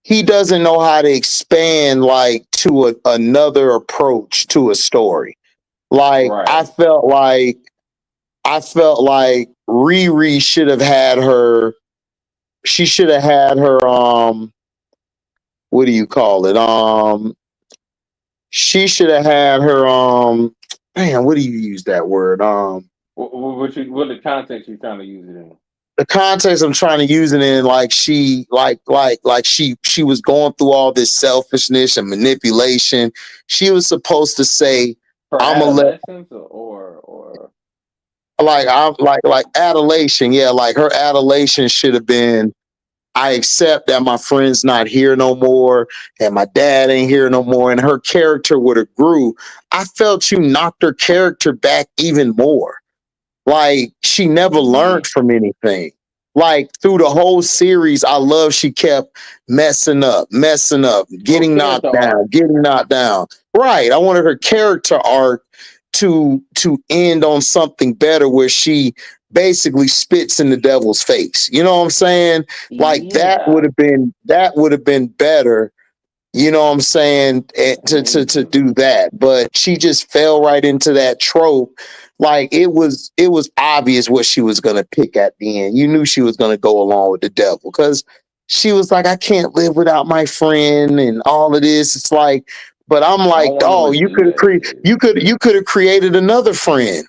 he doesn't know how to expand like to another approach to a story. Like Right. I felt like Riri should have had her. She should have had her. What do you call it? She should have had her. Man, what do you use that word? What the context you trying to use it in? The context I'm trying to use it in, like she was going through all this selfishness and manipulation. She was supposed to say, For "I'm gonna let." adolescents or Like I'm like adulation, yeah. Like her adulation should have been, I accept that my friend's not here no more and my dad ain't here no more, and her character would have grew. I felt you knocked her character back even more. Like she never learned from anything. Like through the whole series, I love she kept messing up, no getting knocked character down, arc. getting knocked down. Right. I wanted her character arc to end on something better where she basically spits in the devil's face. You know what I'm saying? Like that would have been better. You know what I'm saying? To do that, but she just fell right into that trope. Like it was obvious what she was gonna pick at the end. You knew she was gonna go along with the devil because she was like, I can't live without my friend and all of this. It's like, but I'm like, oh, you could have created another friend.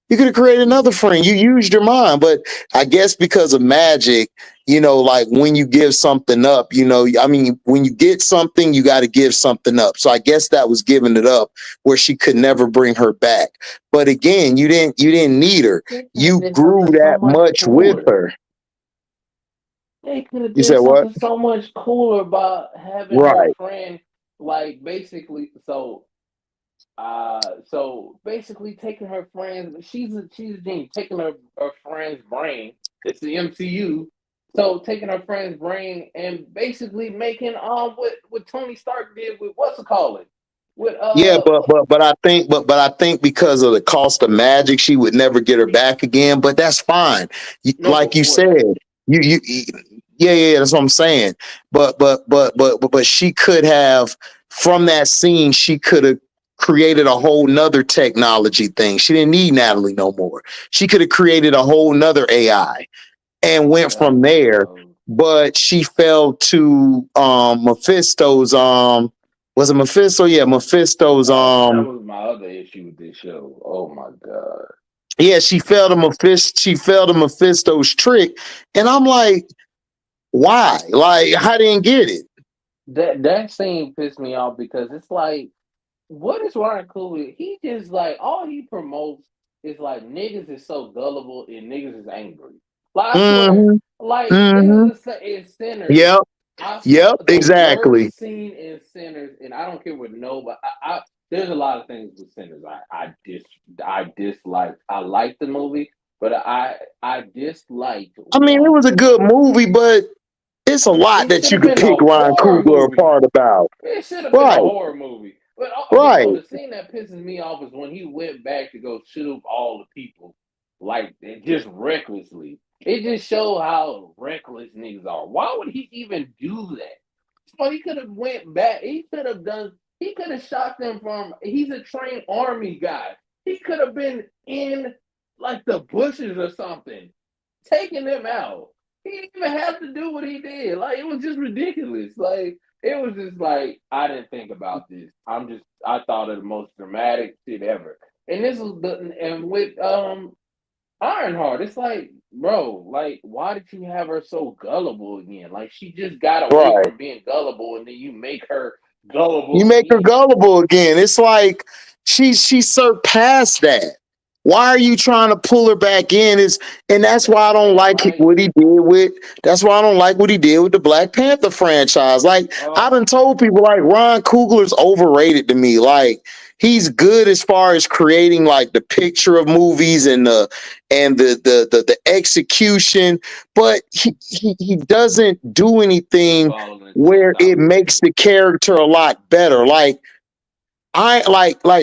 You could have created another friend. You used your mind, but I guess because of magic, you know, like when you give something up, you know, I mean, when you get something, you got to give something up. So I guess that was giving it up where she could never bring her back. But again, you didn't need her. You grew that much with her. They could have You did said what? something so much cooler about having her Right. friend, like basically. So basically taking her friends. She's a genius. Taking her friend's brain. It's the MCU. So taking her friend's brain and basically making what Tony Stark did with what's it called it with Yeah, but I think because of the cost of magic, she would never get her back again. But that's fine. no, Like but you what said, yeah, that's what I'm saying. But she could have from that scene, she could have created a whole nother technology thing. She didn't need Natalie no more. She could have created a whole nother AI and went from there. But she fell to Mephisto's was it Mephisto? Yeah, Mephisto's that was my other issue with this show. Oh my god. yeah, she fell to Mephisto's trick. And I'm like, why? Like, I didn't get it. That scene pissed me off because it's like, what is Ryan Coogler? He just like all he promotes is like niggas is so gullible and niggas is angry. Like I swear, Mm-hmm. like Mm-hmm. this is in Sinners. Yep. I swear Yep. the Exactly. worst scene in Sinners, and I don't care what nobody. There's a lot of things with Sinners I dislike. I like the movie, but I disliked I mean, it one. was a good movie, but it's a lot It that should you have could been a pick Ryan horror Coogler movie. apart about. It should have been a Right. horror movie. But no, Right. the scene that pisses me off is when he went back to go shoot up all the people, like just recklessly. It just showed how reckless niggas are. Why would he even do that? So he could have went back. He could have done. He could have shot them from. He's a trained army guy. He could have been in like the bushes or something, taking them out. He didn't even have to do what he did. Like it was just ridiculous. Like it was just like I didn't think about this. I thought of the most dramatic shit ever. And this was and with Ironheart, it's like, bro, like why did you have her so gullible again? Like she just got away Right. from being gullible and then you make her gullible You make her again. gullible again. It's like she surpassed that. Why are you trying to pull her back in? And that's why I don't like what he did with. That's why I don't like what he did with the Black Panther franchise. Like I done told people, like Ryan Coogler's overrated to me. Like he's good as far as creating like the picture of movies and the execution, but he doesn't do anything where it makes the character a lot better. Like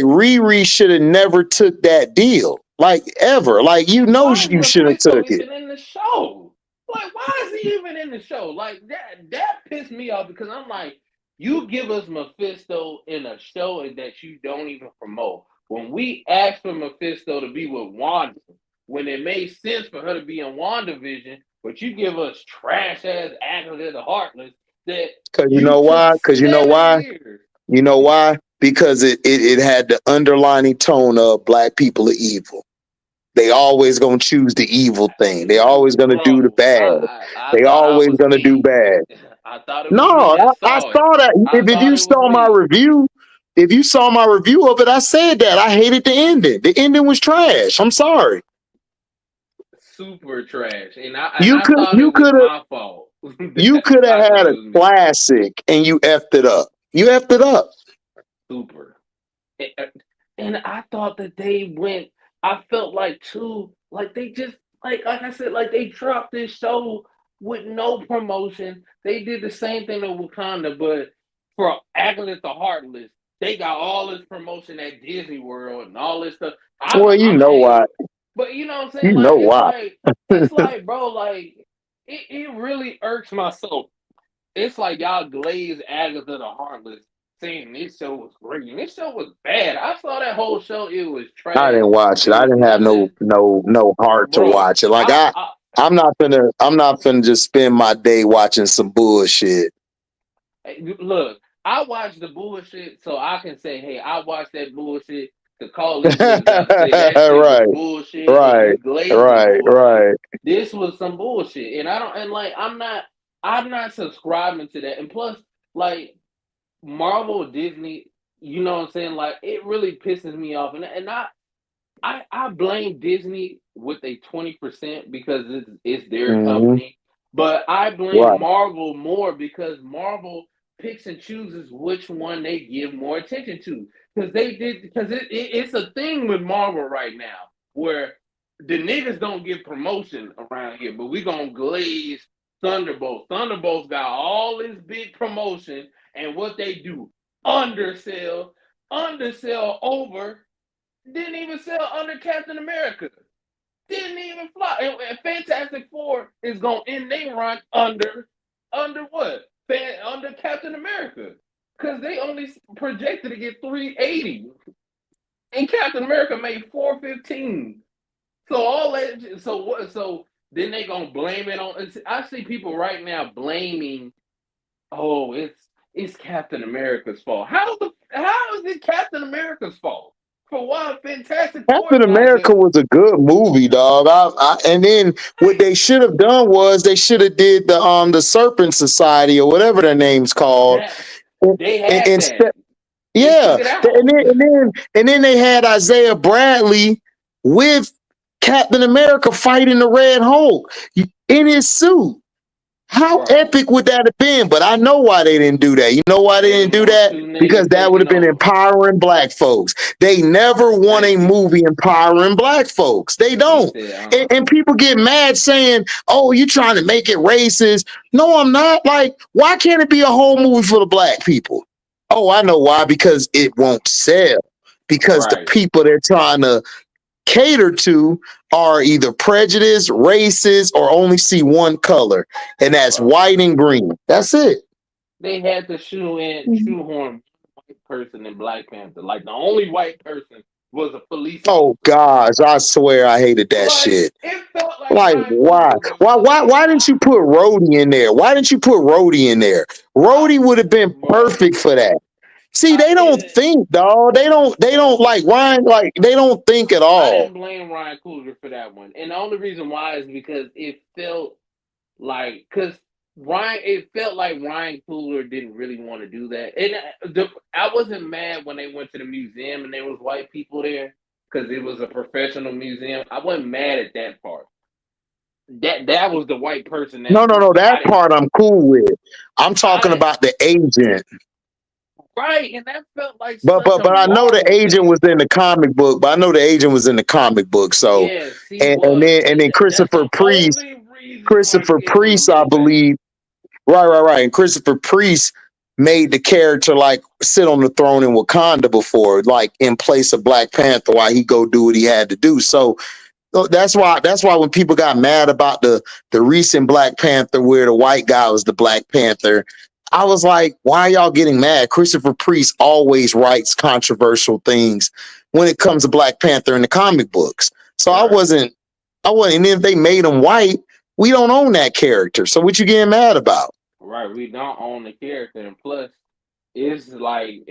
Riri should have never took that deal. Like ever. Like you Why is should have Mephisto took it. even in the show? Like, why is he even in the show? Like that pissed me off because I'm like, you give us Mephisto in a show that you don't even promote. When we asked for Mephisto to be with Wanda, when it made sense for her to be in WandaVision, but you give us trash ass actors as the Heartless that Cause you you know took why? Cause you know 7 why? years. You know why? Because it had the underlining tone of black people are evil. They always gonna choose the evil thing. They always gonna do the Bro, bad. I They thought I always was gonna do me. bad. I thought it was me No, that I saw it. saw that. I If thought you it was saw my me. review, if you saw my review of it, I said that I hated the ending. The ending was trash. I'm sorry. Super trash, and You I could thought you it was could have my fault. you could have I had thought it a was me. classic and you effed it up. You effed it up. Super, and I thought that they went. I felt like too, like they just like I said, like they dropped this show with no promotion. They did the same thing to Wakanda, but for Agnes the Heartless, they got all this promotion at Disney World and all this stuff. Well, you I'm know why. angry. But you know what I'm saying? You know Like why? it's like, bro, like it really irks my soul. It's like y'all glazed Agatha the Heartless saying this show was great. And this show was bad. I saw that whole show. It was I trash. didn't watch it. It I was didn't have nothing, no heart to bro. watch it. Like I'm not finna just spend my day watching some bullshit. Look, I watch the bullshit so I can say, hey, I watched that bullshit to call these niggas out and say that shit was Right, bullshit and right, you glazed the right, bullshit. right. This was some bullshit. And I don't and like I'm not subscribing to that. And plus, like Marvel, Disney, you know what I'm saying? Like it really pisses me off. I blame Disney with a 20% because it's their Hmm. company, but I blame Right. Marvel more because Marvel picks and chooses which one they give more attention to. Because it's a thing with Marvel right now where the niggas don't get promotion around here, but we gonna glaze Thunderbolts. Thunderbolts got all this big promotion, and what they do undersell over didn't even sell under Captain America. Didn't even fly. And Fantastic Four is gonna end their run under what? Under Captain America. Because they only projected to get 380. And Captain America made 415. So all that so what so then they gonna blame it on I see people right now blaming, oh, it's Captain America's fault. How is it Captain America's fault? For one, Fantastic Four Captain is not good. America was a good movie, dog. And then what they should have done was they should have did the Serpent Society or whatever their name's called. That And, they and had that. instead, They yeah, took it out. and then they had Isaiah Bradley with Captain America fighting the Red Hulk in his suit. How Bro, epic would that have been? But I know why they didn't do that. You know why they they didn't didn't do want that? two Because niggas that would taking have been over. empowering black folks. They never want a Thank you. movie empowering black folks. They He don't. said, And people get mad saying, oh, you trying to make it racist. No, I'm not. Like, why can't it be a whole movie for the black people? Oh, I know why. Because it won't sell. Because the right, people they're trying to cater to are either prejudiced, racist, or only see one color, and that's bro. white and green. That's it. They had to shoehorn white person in Black Panther. Like the only white person was a police Oh officer. gosh, I swear I hated that Like shit. it felt like Like Ryan why? Coogler was playing. Why didn't you put Rhodey in there? Why didn't you put Rhodey in there? I, Rhodey would have been bro, perfect for that. See, I they don't it, think, dog. They don't bro. like Ryan, like they don't think at I all. didn't blame Ryan Coogler for that one, and the only reason why is because it felt like it felt like Ryan Coogler didn't really want to do that, and I wasn't mad when they went to the museum and there was white people there because it was a professional museum. I wasn't mad at that part. That was the white person that threw No, me. that I didn't. part I'm cool with. I'm I talking didn't. about the agent. Right, and that felt like But such a I know the Marvel agent thing. was in the comic book. But I know the agent was in the comic book. So Yeah, he was. and then That's the only reason I Christopher gave him a Priest, I little pass. believe. Right. And Christopher Priest made the character like sit on the throne in Wakanda before, like in place of Black Panther, while he go do what he had to do. So that's why when people got mad about the recent Black Panther where the white guy was the Black Panther, I was like, why are y'all getting mad? Christopher Priest always writes controversial things when it comes to Black Panther in the comic books. So Right, I wasn't. And if they made him white, we don't own that character. So what you getting mad about? right. We don't own the character, and plus, it's like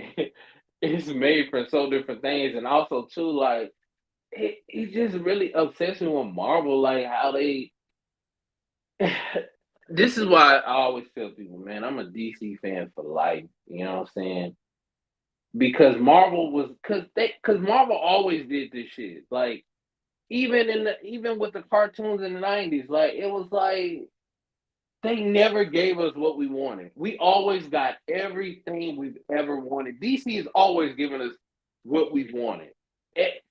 it's made for so different things, and also too, like it's just really obsessed with Marvel, like how they. This is why I always tell people, man, I'm a DC fan for life. You know what I'm saying? Because Marvel always did this shit. Like even with the cartoons in the '90s, like it was like they never gave us what we wanted. We always got everything we've ever wanted. DC has always given us what we've wanted.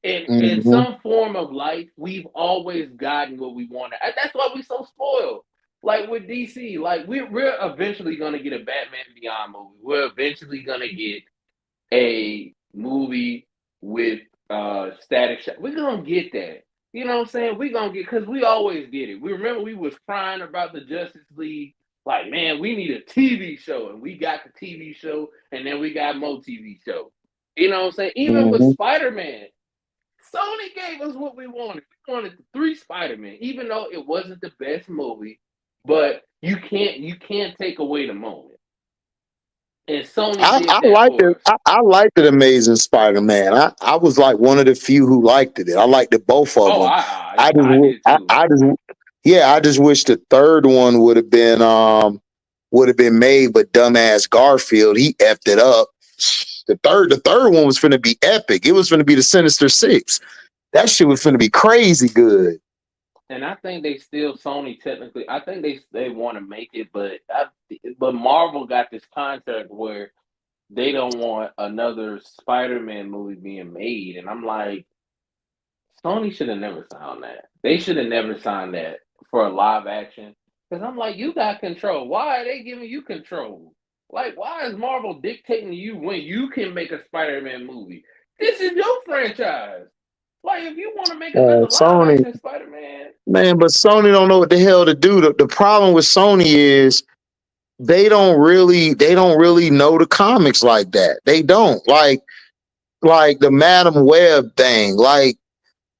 In Mm-hmm. some form of life, we've always gotten what we wanted. And that's why we're so spoiled. Like with DC, like we're eventually gonna get a Batman Beyond movie. We're eventually gonna get a movie with Static Shock. We're gonna get that. You know what I'm saying? We gonna get, because we always get it. We remember we was crying about the Justice League. Like, man, we need a TV show, and we got the TV show, and then we got more TV show. You know what I'm saying? Even with Mhm. Spider-Man, Sony gave us what we wanted. We wanted the 3 Spider-Man, even though it wasn't the best movie, but you can't take away the moment. And Sony I did that liked for it. us. I liked it, Amazing Spider-Man. I was like one of the few who liked it. I liked it, both of Oh, them. I I did too. I just yeah, I just wish the third one would have been made, but dumbass Garfield, he effed it up. The third one was finna be epic. It was finna be the Sinister Six. That shit was finna be crazy good. And I think they still, Sony technically. I think they want to make it, but Marvel got this contract where they don't want another Spider-Man movie being made, and I'm like, Sony should have never signed that. They should have never signed that for a live action. Because I'm like, you got control. Why are they giving you control? Like, why is Marvel dictating to you when you can make a Spider-Man movie? This is your franchise. Like, if you want to make another live Sony, action Spider-Man, man, but Sony don't know what the hell to do. The problem with Sony is they don't really know the comics like that. They don't like the Madam Web thing. Like,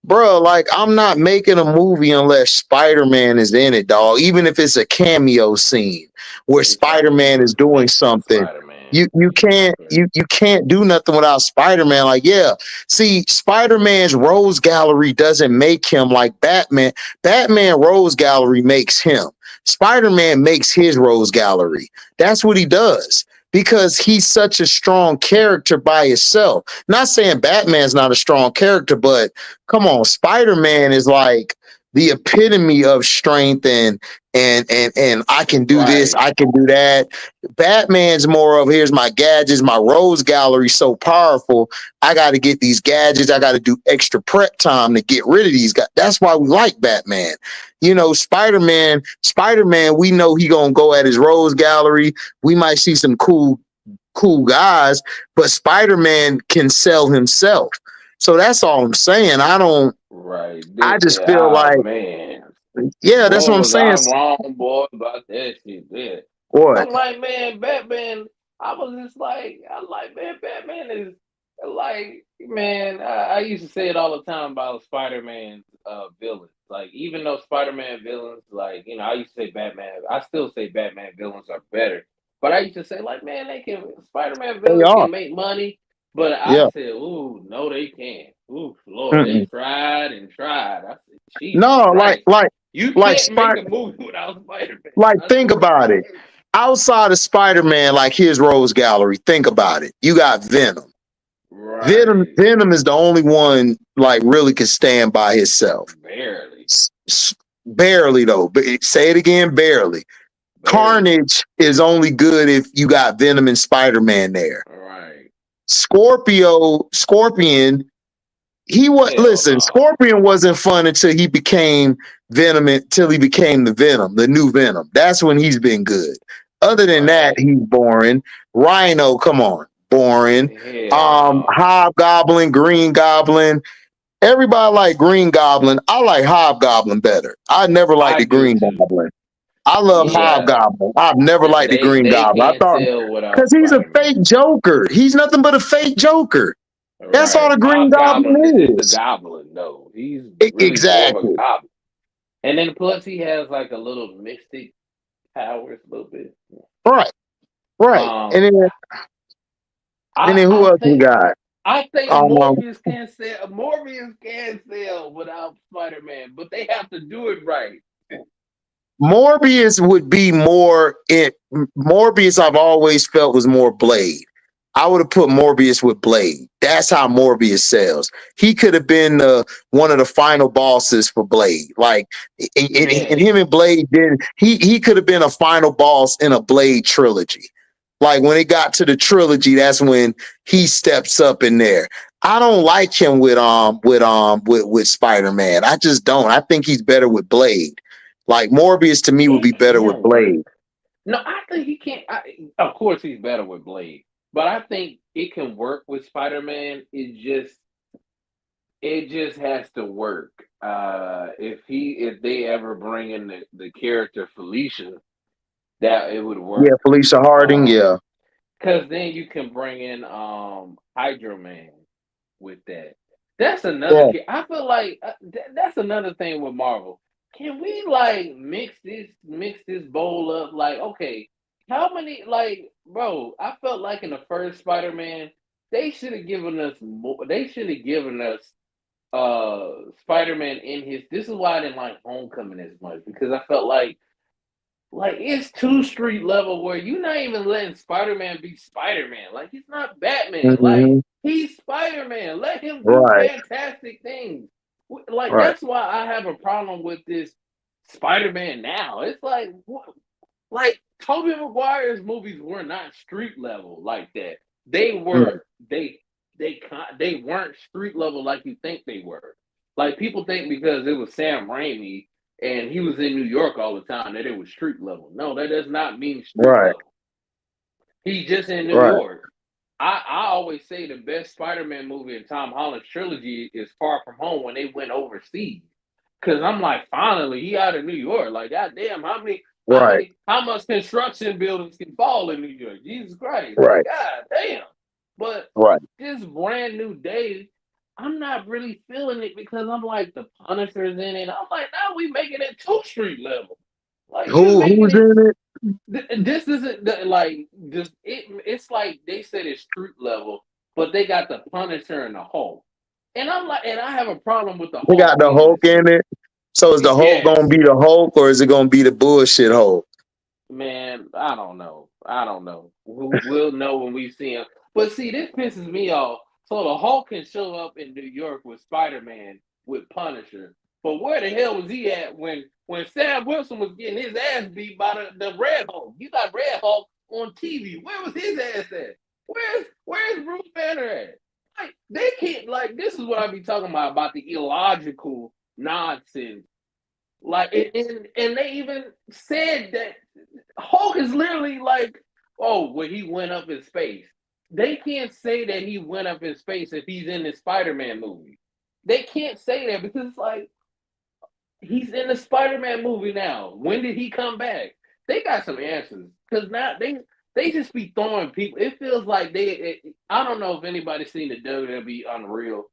bro, like I'm not making a movie unless Spider-Man is in it, dog. Even if it's a cameo scene where they try to Spider-Man is do doing make some something. Spider-Man. You can't do nothing without Spider-Man. Like, yeah, see, Spider-Man's Rose Gallery doesn't make him like Batman. Batman Rose Gallery makes him. Spider-Man makes his Rose Gallery. That's what he does because he's such a strong character by himself. Not saying Batman's not a strong character, but come on, Spider-Man is like the epitome of strength and I can do this, Right. I can do that. Batman's more of here's my gadgets, my Rose Gallery so powerful. I got to get these gadgets. I got to do extra prep time to get rid of these guys. That's why we like Batman. You know, Spider-Man, we know he gonna go at his Rose Gallery. We might see some cool guys, but Spider-Man can sell himself. So that's all I'm saying. Right. I just feel Oh, like, man. yeah, that's Boy, what I'm was saying. I wrong, boy, about that shit there. What? I'm like, man, Batman. I was just like, I like, man, Batman is like, man. I used to say it all the time about Spider-Man villains. Like, even though Spider-Man villains, like, I used to say Batman. I still say Batman villains are better. But I used to say, like, man, Spider-Man They villains are. can make money. But I Yeah. said, ooh, no, they can't. Ooh, Lord, they Mm-mm. tried and tried. I said, Jesus No, Christ. You like can't make Spider a movie without Spider-Man. like I think said, about it. Outside of Spider-Man, like his Rose Gallery, think about it. You got Venom. right. Venom is the only one like really can stand by himself. Barely. Barely though. But say it again, barely. Barely. Carnage is only good if you got Venom and Spider-Man there. Right. Scorpion, he was Hell listen, no. Scorpion wasn't fun until he became Venom, until he became the Venom, the new Venom. That's when he's been good. Other than that, Right. he's boring. Rhino, come on, boring. Hell no. Hobgoblin, Green Goblin. Everybody like Green Goblin. I like Hobgoblin better. I never liked I the do Green too. Goblin. I love Yeah. Hobgoblin. I've never liked the Green They Goblin. I can't thought sell without because he's a fake Spider-Man. Joker. He's nothing but a fake Joker. That's all Right. the Green Hobgoblin is Goblin just a is. goblin, though. He's really more of a Exactly. goblin. And then plus he has like a little mystic powers a little bit. Right. Right. Um And then who I else we think got? I think Um, Morbius can sell. Morbius can sell without Spider Man, but they have to do it right. Morbius would be more it. Morbius, I've always felt was more Blade. I would have put Morbius with Blade. That's how Morbius sells. He could have been one of the final bosses for Blade. Like, and Yes, him and Blade did. He could have been a final boss in a Blade trilogy. Like when it got to the trilogy, that's when he steps up in there. I don't like him with Spider Man. I just don't. I think he's better with Blade. Like Morbius to me would it be better with can work. Blade. No, I think he can't. Of course, he's better with Blade, but I think it can work with Spider Man. It just has to work. if they ever bring in the character Felicia, that it would Yeah, work. Felicia Harding. Yeah, Because then you can bring in Hydro Man with that. That's another. yeah. I feel like that's another thing with Marvel. Can we like mix this bowl up? Like, okay, how many? Like, bro, I felt like in the first Spider Man, they should have given us more. They should have given us Spider Man in his. This is why I didn't like Homecoming as much because I felt like it's too street level where you're not even letting Spider-Man be Spider-Man. Like he's not Batman. Like Hmm. he's Spider-Man. Let him do Right, fantastic things. Like right, that's why I have a problem with this Spider-Man now. It's like like Tobey Maguire's movies were not street level like that. They right, were they weren't street level like you think they were. Like people think because it was Sam Raimi and he was in New York all the time that it was street level. No, that does not mean street right, level. He's just in New right. York. I always say the best Spider-Man movie in Tom Holland's trilogy is Far From Home when they went overseas. Cause I'm like, finally, he out of New York. Like, goddamn, Right, how much construction buildings can fall in New York? Jesus Christ. Like, right, god damn. But right. this brand new day, I'm not really feeling it because I'm like the Punisher's in it. I'm like, now we making it two street level. Like you're making Who's it. in it? This isn't like just It's like they said it's street level, but they got the Punisher and the Hulk, and I'm like, and I have a problem with the They Hulk got the being Hulk this. in it. So is the Hulk Yes, gonna be the Hulk or is it gonna be the bullshit Hulk? man, I don't know. I don't know. We'll know when we see him. But see, this pisses me off. So the Hulk can show up in New York with Spider-Man with Punisher. But where the hell was he at when Sam Wilson was getting his ass beat by the Red Hulk? You got Red Hulk on TV. Where was his ass at? Where's Bruce Banner at? Like they can't like this is what I be talking about the illogical nonsense. Like and they even said that Hulk is literally like, oh, well, he went up in space. They can't say that he went up in space if he's in the Spider-Man movie. They can't say that because it's like he's in the Spider-Man movie now. When did he come back? They got some answers because now they just be throwing people. It feels like I don't know if anybody's seen the WWE Unreal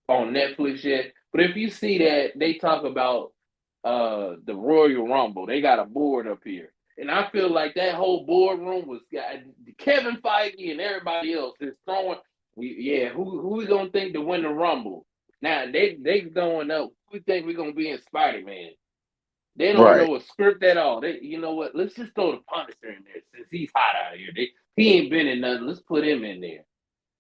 on Netflix yet, but if you see that, they talk about the Royal Rumble. They got a board up here. And I feel like that whole boardroom was got Kevin Feige and everybody else is throwing. Who we gonna think to win the Rumble? Now they going up. We think we're gonna be in Spider Man. They don't Right, know a script at all. You know what? Let's just throw the Punisher in there since he's hot out here. He ain't been in nothing. Let's put him in there.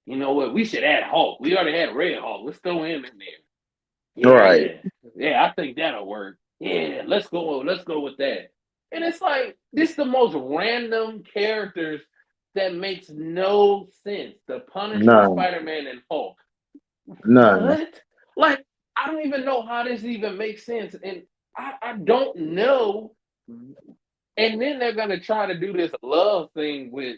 You know what? We should add Hulk. We already had Red Hulk. Let's throw him in there. right. Yeah, I think that'll work. Yeah, let's go with that. And it's like this is the most random characters that makes no sense. The Punisher, None, Spider-Man, and Hulk. none. What? Like, I don't even know how this even makes sense. And I don't know. And then they're gonna try to do this love thing with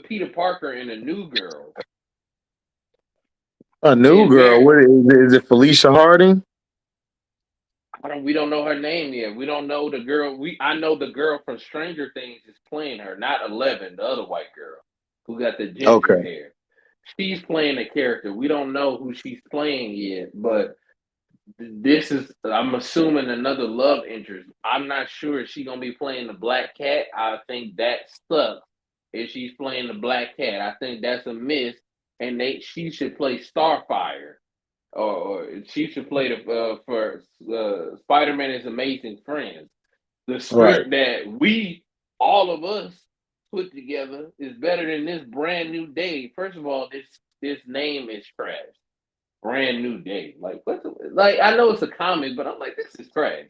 Peter Parker and a new girl. A new And girl. What is it? Felicia Harding? we don't know her name yet. We don't know the girl. I know the girl from Stranger Things is playing her, not 11, the other white girl who got the ginger Okay. hair. She's playing a character. We don't know who she's playing yet, but this is I'm assuming another love interest. I'm not sure if she's gonna be playing the Black Cat. I think that sucks if she's playing the Black Cat. I think that's a miss, and she should play Starfire or she should play for Spider-Man is Amazing Friends. The Right. script that we all of us put together is better than this brand new day. First of all, this name is trash. Brand new day. Like like I know it's a comic, but I'm like this is trash.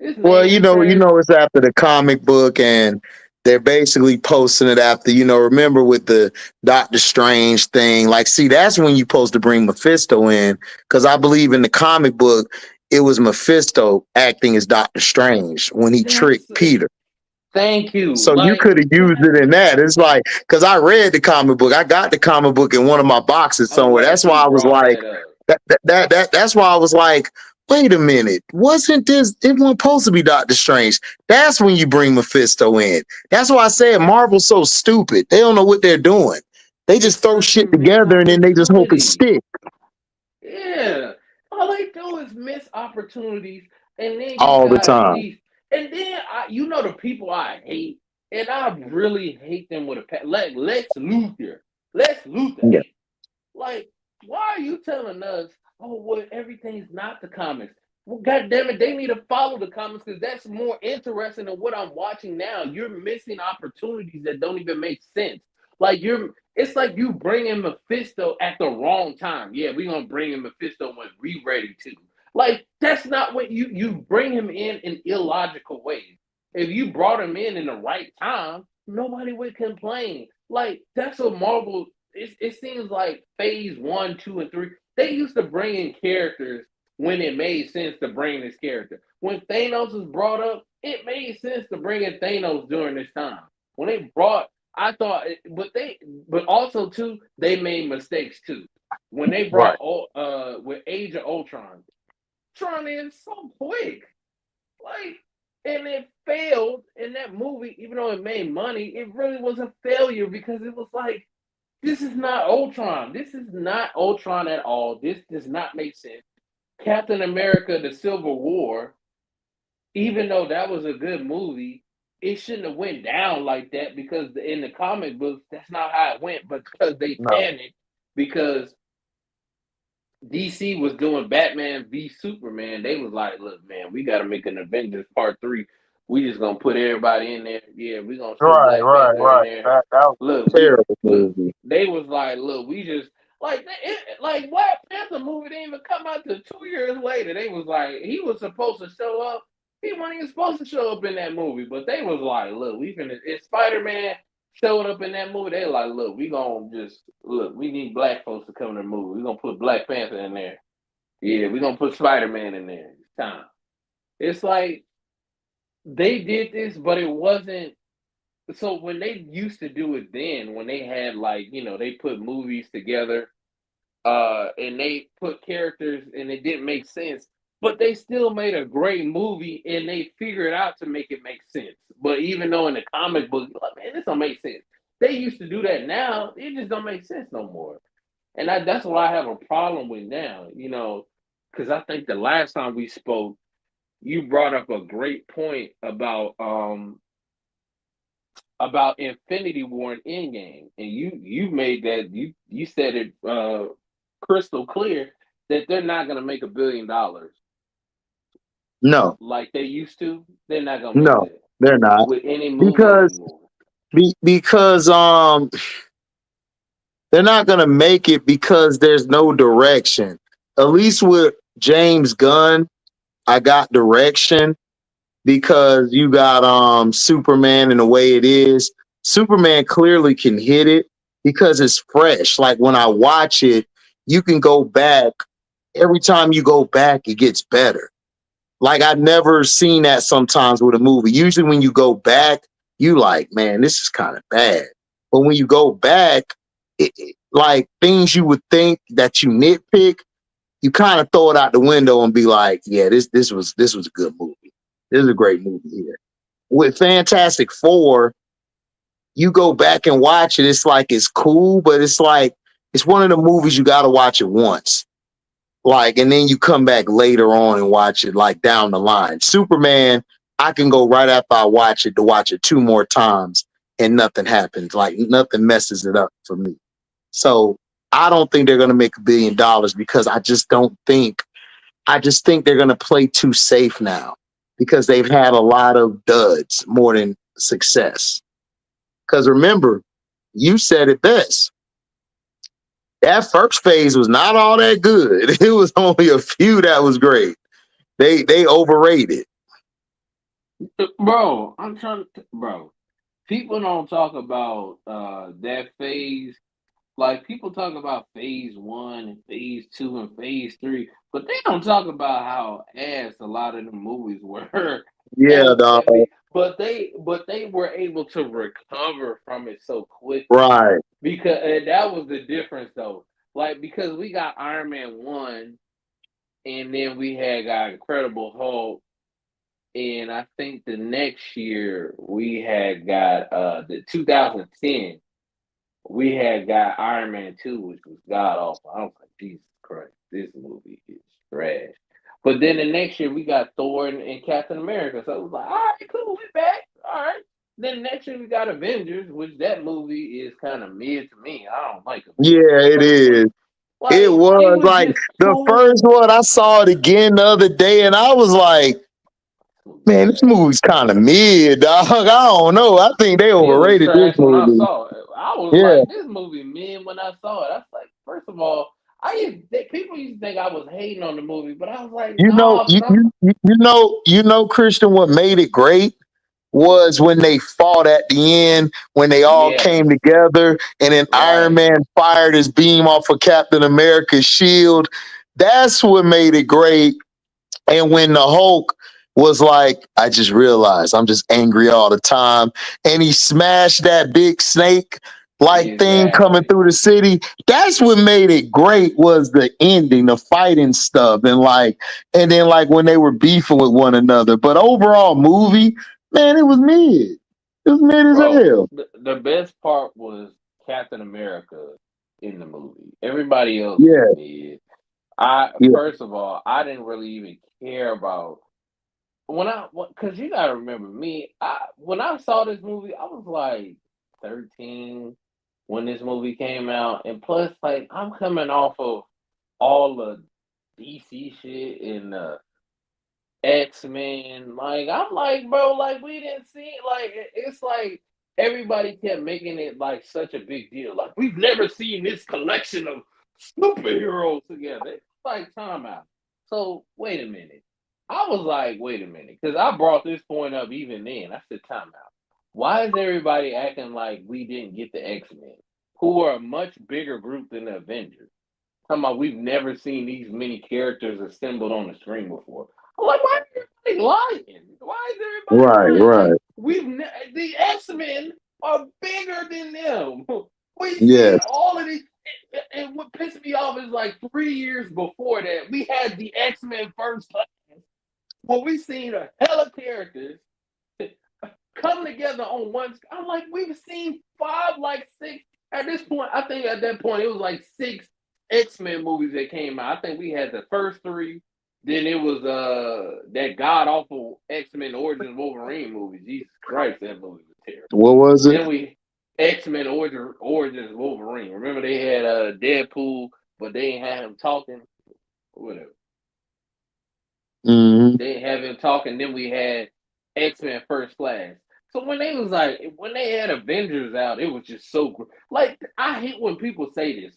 This Well, name is you trash. know, it's after the comic book, and they're basically posting it after. Remember with the Doctor Strange thing. Like, see, that's when you're supposed to bring Mephisto in, because I believe in the comic book it was Mephisto acting as Doctor Strange when he That's tricked Peter. thank you. So you Like could have used it in that. It's like, because I read the comic book. I got the comic book in one of my boxes I'm somewhere. glad That's why you I was brought like, that up. That's why I was like, wait a minute, wasn't this? It wasn't supposed to be Doctor Strange. That's when you bring Mephisto in. That's why I said Marvel's so stupid. They don't know what they're doing. They just throw shit together and then they just hope it sticks. Yeah, all they do is miss opportunities, and then you All the got time. these, and then the people I hate, and I really hate them with a like Lex Luthor. Lex Luthor Yeah. hate. Like, why are you telling us, oh, well, everything's not the comics? Well, God damn it, they need to follow the comics because that's more interesting than what I'm watching now. You're missing opportunities that don't even make sense. Like it's like you bring in Mephisto at the wrong time. Yeah, we're gonna bring in Mephisto when we ready to. Like that's not what you bring him in illogical ways. If you brought him in the right time, nobody would complain. Like that's what Marvel. It seems like phase 1, 2, and 3. They used to bring in characters when it made sense to bring this character. When Thanos was brought up, it made sense to bring in Thanos during this time. When they brought I thought, but also too, they made mistakes too. When they Right. brought with Age of Ultron, Ultron is so quick, like, and it failed in that movie. Even though it made money, it really was a failure because it was like, this is not Ultron. This is not Ultron at all. This does not make sense. Captain America: The Civil War, even though that was a good movie, it shouldn't have went down like that because in the comic books, that's not how it went. But because they No. panicked because DC was doing Batman v Superman, they was like, "Look, man, we got to make an Avengers Part 3. We just gonna put everybody in there. Yeah, we gonna show Right, Black right, Panther in right. there. That was Look, a terrible look." movie. They was like, "Look, we just." Like Black Panther movie didn't even come out till 2 years later. They was like, he was supposed to show up. He wasn't even supposed to show up in that movie, but they was like, look, we finna. If Spider Man showed up in that movie, they like, look, we gonna just look. We need black folks to come to the movie. We gonna put Black Panther in there. Yeah, we gonna put Spider Man in there. It's time. It's like they did this, but it wasn't. So when they used to do it then, when they had they put movies together and they put characters and it didn't make sense, but they still made a great movie and they figured out to make it make sense. But even though in the comic book, like, man, this don't make sense. They used to do that. Now it just don't make sense no more. And that's what I have a problem with now. Because I think the last time we spoke, you brought up a great point about Infinity War and Endgame, and you made that you said it crystal clear that they're not going to make $1 billion No, like they used to. They're not going to make no, that they're not. with any movie Because anymore. because they're not gonna make it because there's no direction. At least with James Gunn, I got direction because you got Superman and the way it is. Superman clearly can hit it because it's fresh. Like when I watch it, you can go back. Every time you go back, it gets better. Like I've never seen that sometimes with a movie. Usually when you go back, you like, man, this is kind of bad. But when you go back, like things you would think that you nitpick, you kind of throw it out the window and be like, yeah, this was a good movie. This is a great movie here. With Fantastic Four, you go back and watch it, it's like it's cool, but it's like it's one of the movies you gotta watch it once. Like, and then you come back later on and watch it like down the line. Superman, I can go right after I watch it to watch it 2 more times and nothing happens. Like nothing messes it up for me. So I don't think they're gonna make $1 billion because I just think they're gonna play too safe now because they've had a lot of duds more than success. Because remember, you said it best. That first phase was not all that good. It was only a few that was great. They overrated. Bro, I'm trying to, bro. People don't talk about that phase. Like people talk about phase 1 and phase 2 and phase 3, but they don't talk about how ass a lot of the movies were. Yeah, dog. But they were able to recover from it so quickly Right. because and that was the difference though. like because we got Iron Man 1 and then we had got Incredible Hulk, and I think the next year we had got the 2010 we had got Iron Man 2, which was god awful. I was like, Jesus Christ, this movie is trash. But then the next year we got Thor and Captain America. So it was like, all right, cool, we back. All right. Then next year we got Avengers, which that movie is kind of mid to me. I don't like Avengers. Yeah, it First is. one. It Like, it was was like just the first too one. I saw it again the other day, and I was like, "Man, this trash. movie's kind of mid, dog. I don't know. I think they It was overrated this trash when I movie." saw it. I was Yeah, like, this movie mid when I saw it. I was like, first of all, people used to think I was hating on the movie, but I was like, you know, nah, because I'm Christian. What made it great what? was when they fought at the end, when they all Yes, came together, and then Iron right. Man fired his beam off of Captain America's shield. That's what made it great. And when the Hulk was like, I just realized I'm just angry all the time. And he smashed that big snake like thing coming Exactly. through the city. That's what made it great was the ending, the fighting stuff. And then like when they were beefing with one another. But overall movie, man, it was mid. It was mid as Bro, hell. the best part was Captain America in the movie. Everybody else was Yeah, mid. I yeah. First of all, I didn't really even care about because you gotta remember me. When I saw this movie, I was like 13 when this movie came out, and plus, like I'm coming off of all the DC shit and X-Men. Like I'm like, bro, like we didn't see like it's like everybody kept making it like such a big deal. Like we've never seen this collection of superheroes together. It's like time out. So wait a minute. I was like, wait a minute, because I brought this point up even then. I said, time out. Why is everybody acting like we didn't get the X-Men, who are a much bigger group than the Avengers? Talking about we've never seen these many characters assembled on the screen before. I'm like, why is everybody lying? Why is everybody Right, lying? Like right. the X Men are bigger than them. We've Yes. seen all of these. And what pissed me off is like 3 years before that, we had the X Men first class. Well, we seen a hell of characters come together on one. I'm like, we've seen five, like six. At this point, I think at that point it was like six X-Men movies that came out. I think we had the first three. Then it was that god awful X-Men Origins Wolverine movie. Jesus Christ, that movie was terrible. What was it? Then we X-Men Origins Wolverine. Remember they had Deadpool, but they ain't have him talking. Whatever. Mm-hmm. They didn't have him talking. Then we had X-Men First Class. So when they had Avengers out, it was just so like I hate when people say this.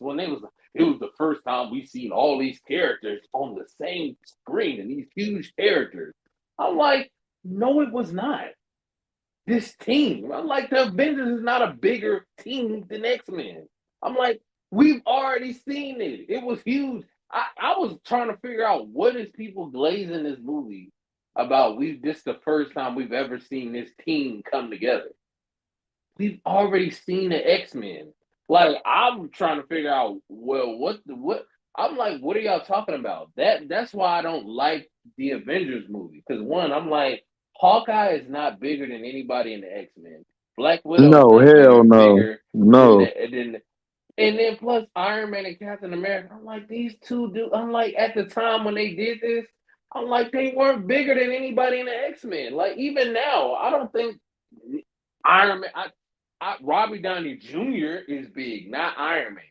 It was the first time we seen all these characters on the same screen and these huge characters. I'm like, no, it was not. This team. I'm like, the Avengers is not a bigger team than X-Men. I'm like, we've already seen it. It was huge. I was trying to figure out what is people glazing this movie about. This is the first time we've ever seen this team come together. We've already seen the X-Men. Like I'm trying to figure out, well, what I'm like, what are y'all talking about? That's why I don't like the Avengers movie. Because one, I'm like, Hawkeye is not bigger than anybody in the X-Men. Black Widow is No, not hell no. bigger than No. and then plus Iron Man and Captain America. I'm like, these two do I'm like at the time when they did this, I'm like, they weren't bigger than anybody in the X-Men. Like even now, I don't think Iron Man Robbie Downey Jr. is big, not Iron Man.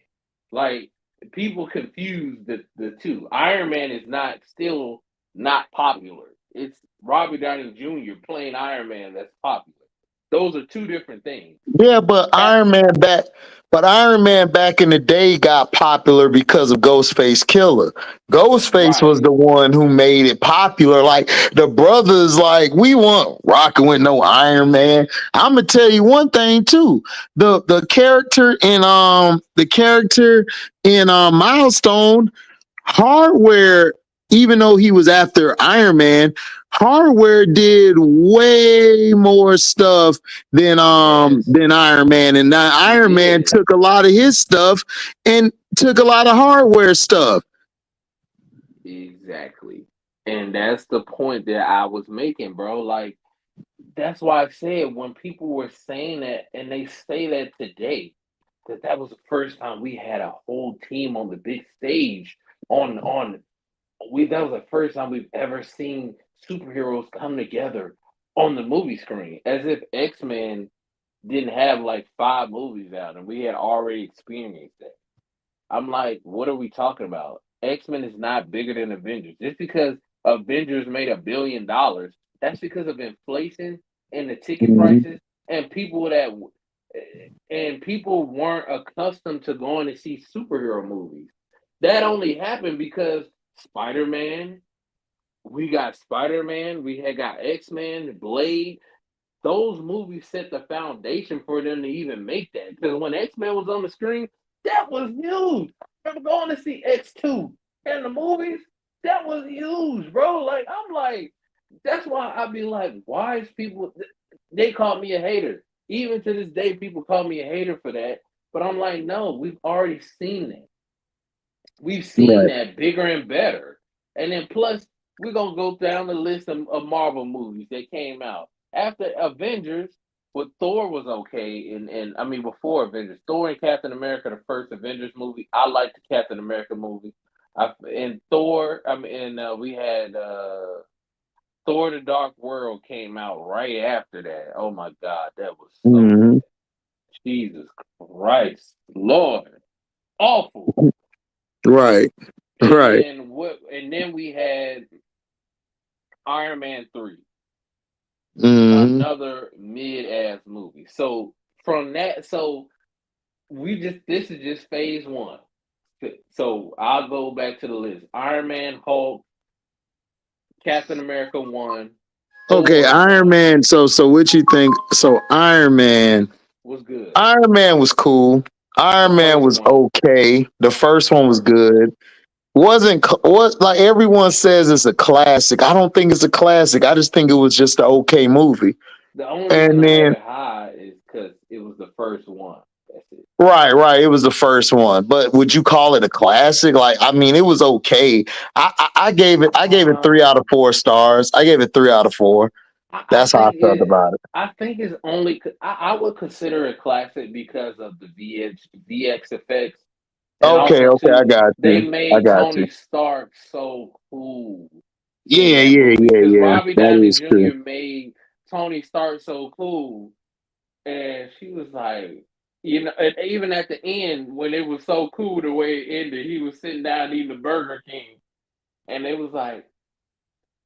Like people confuse the two. Iron Man is not popular. It's Robbie Downey Jr. playing Iron Man that's popular. Those are two different things. Yeah, but Cap, Iron Man back in the day got popular because of Ghostface Killer. Ghostface was right. the one who made it popular. Like the brothers, like we want rocking with no Iron Man. I'm gonna tell you one thing too. The character in Milestone Hardware, even though he was after Iron Man, Hardware did way more stuff Yes, than Iron Man, and now he Iron Man did. took a lot of his stuff and took a lot of hardware stuff. Exactly. And that's the point that I was making, bro. Like, that's why I said when people were saying that, and they say that today, that was the first time we had a whole team on the big stage. On we That was the first time we've ever seen superheroes come together on the movie screen, as if X-Men didn't have like 5 movies out, and we had already experienced that. I'm like, what are we talking about? X-Men is not bigger than Avengers. Just because Avengers made $1 billion, that's because of inflation and the ticket Mhm. prices and people weren't accustomed to going to see superhero movies. That only happened because Spider-Man, we got Spider-Man, we had got X-Men, Blade. Those movies set the foundation for them to even make that. Because when X-Men was on the screen, that was huge. I remember going to see X2 in the movies. That was huge, bro. Like, I'm like, that's why I be like, why is people, they call me a hater. Even to this day, people call me a hater for that. But I'm like, no, we've already seen that. We've seen Right. that bigger and better. And then plus, we're gonna go down the list of Marvel movies that came out. After Avengers, but Thor was okay, and I mean before Avengers, Thor and Captain America, the first Avengers movie. I liked the Captain America movie. And Thor, I mean, and we had Thor: The Dark World came out right after that. Oh my God, that was so Hmm. bad. Jesus Christ, Lord, awful. Right. And Right. then what? And then we had Iron Man 3, Hmm. another mid-ass movie. So from that, so we just this is just phase one. So I'll go back to the list: Iron Man, Hulk, Captain America 1, Okay, Thor Iron 1 Man. So what you think? So Iron Man. was good. Iron Man was cool. The Iron Man first was one, okay. The first the one was first one. good. Wasn't what like everyone says it's a classic. I don't think it's a classic. I just think it was just an okay movie. The only reason And I have then it high is because it was the first one. That's it. right, it was the first one. But would you call it a classic? Like, I mean, it was okay. I gave it Uh, 3 out of 4 stars. I gave it 3 out of 4. I That's how I think felt it. about it. I think it's only. I would consider it classic because of the VX effects, and Okay, also okay, I too, got they you. I made got you. Tony Stark so cool in Yeah, that yeah, movie yeah, because yeah. Robbie That Downey is true. Jr. made Tony Stark so cool, and she was like, and even at the end when it was so cool the way it ended, he was sitting down eating the Burger King, and it was like.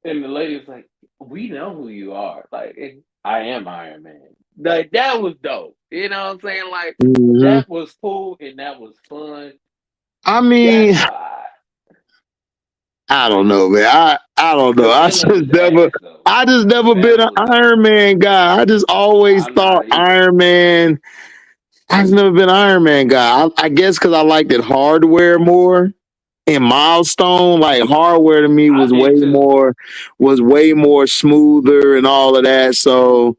And the lady was like, "We know who you are. Like, I am Iron Man." Like that was dope. You know what I'm saying? Like Hmm. that was cool and that was fun. I mean, That's why I don't know, man. I don't know. the villain was ass though. I just never been That an was Iron Man guy. I just always I'm thought not either. Iron Man. I just never been an Iron Man guy. I guess because I liked it hardware more and milestone. Like hardware to me I did too. was way more smoother and all of that. So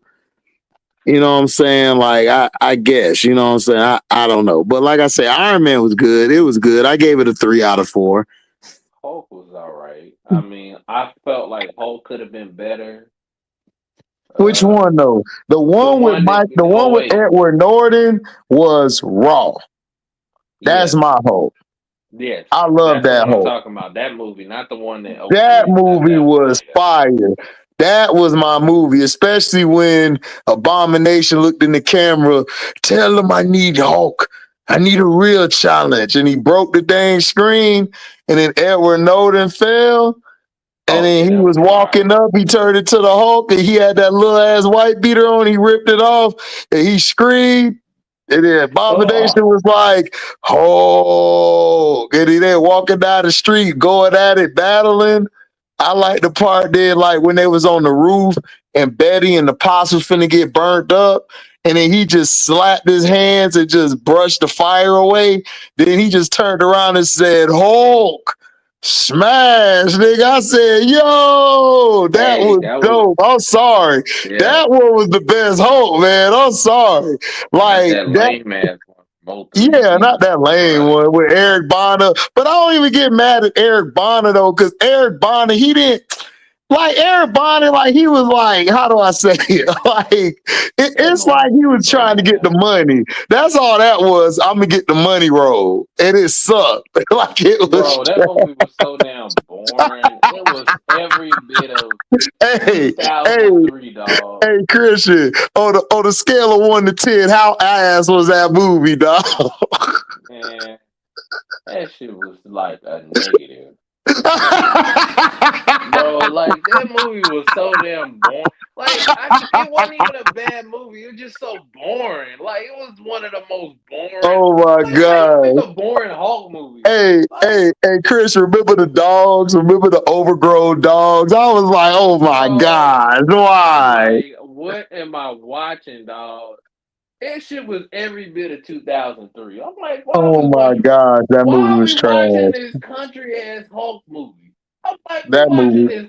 you know what I'm saying? Like I guess, you know what I'm saying? I don't know. But like I say, Iron Man was good. It was good. I gave it a 3 out of 4. Hulk was all right. I mean, I felt like Hulk could have been better. Which Uh, one though? the one that The one oh with wait, Edward Norton was raw. That's yes, my hope. yes, I love that's the that one I'm hope. talking about. That movie, not the one that. Okay, That yeah, not movie that one. was Yeah. fire. That was my movie, especially when Abomination looked in the camera, tell him I need Hulk. I need a real challenge. And he broke the dang screen, and then Edward Norton fell. And Oh then yeah, he that was was walking fire. up, he turned into the Hulk, and he had that little ass white beater on. He ripped it off, and he screamed. And then Oh, Abomination was like, "Oh!" And he then walking down the street, going at it, battling. I like the part there, like when they was on the roof and Betty and the pops was finna get burnt up, and then he just slapped his hands and just brushed the fire away. Then he just turned around and said, "Hulk, smash, nigga." I said, "Yo, that hey, was that was dope." I'm sorry. yeah. That one was the best Hulk, man. I'm sorry. Not Like that that lame ass one. Yeah, not that lame one with Eric Bonner. But I don't even get mad at Eric Bonner though, because Eric Bonner, he didn't like Eric Bonner, like he was like, how do I say it? Like it's like he was trying to get the money. That's all that was. I'm gonna get the money roll, and it sucked. Like it was. Bro, that movie was so damn boring. It was every bit of 2003, dog. Hey, Christian, on the scale of 1 to 10, how ass was that movie, dog? Man, that shit was like a negative. Bro, like that movie was so damn boring. Like it wasn't even a bad movie. It was just so boring. Like it was one of the most boring. Oh my god! Like a boring Hulk movie. Hey, Chris, remember the dogs? Remember the overgrown dogs? I was like, oh my god, why? Like, what am I watching, dog? That shit was every bit of 2003. I'm like, oh my god, that movie was trash. Watching this country ass Hulk movie? I'm like, that movie. This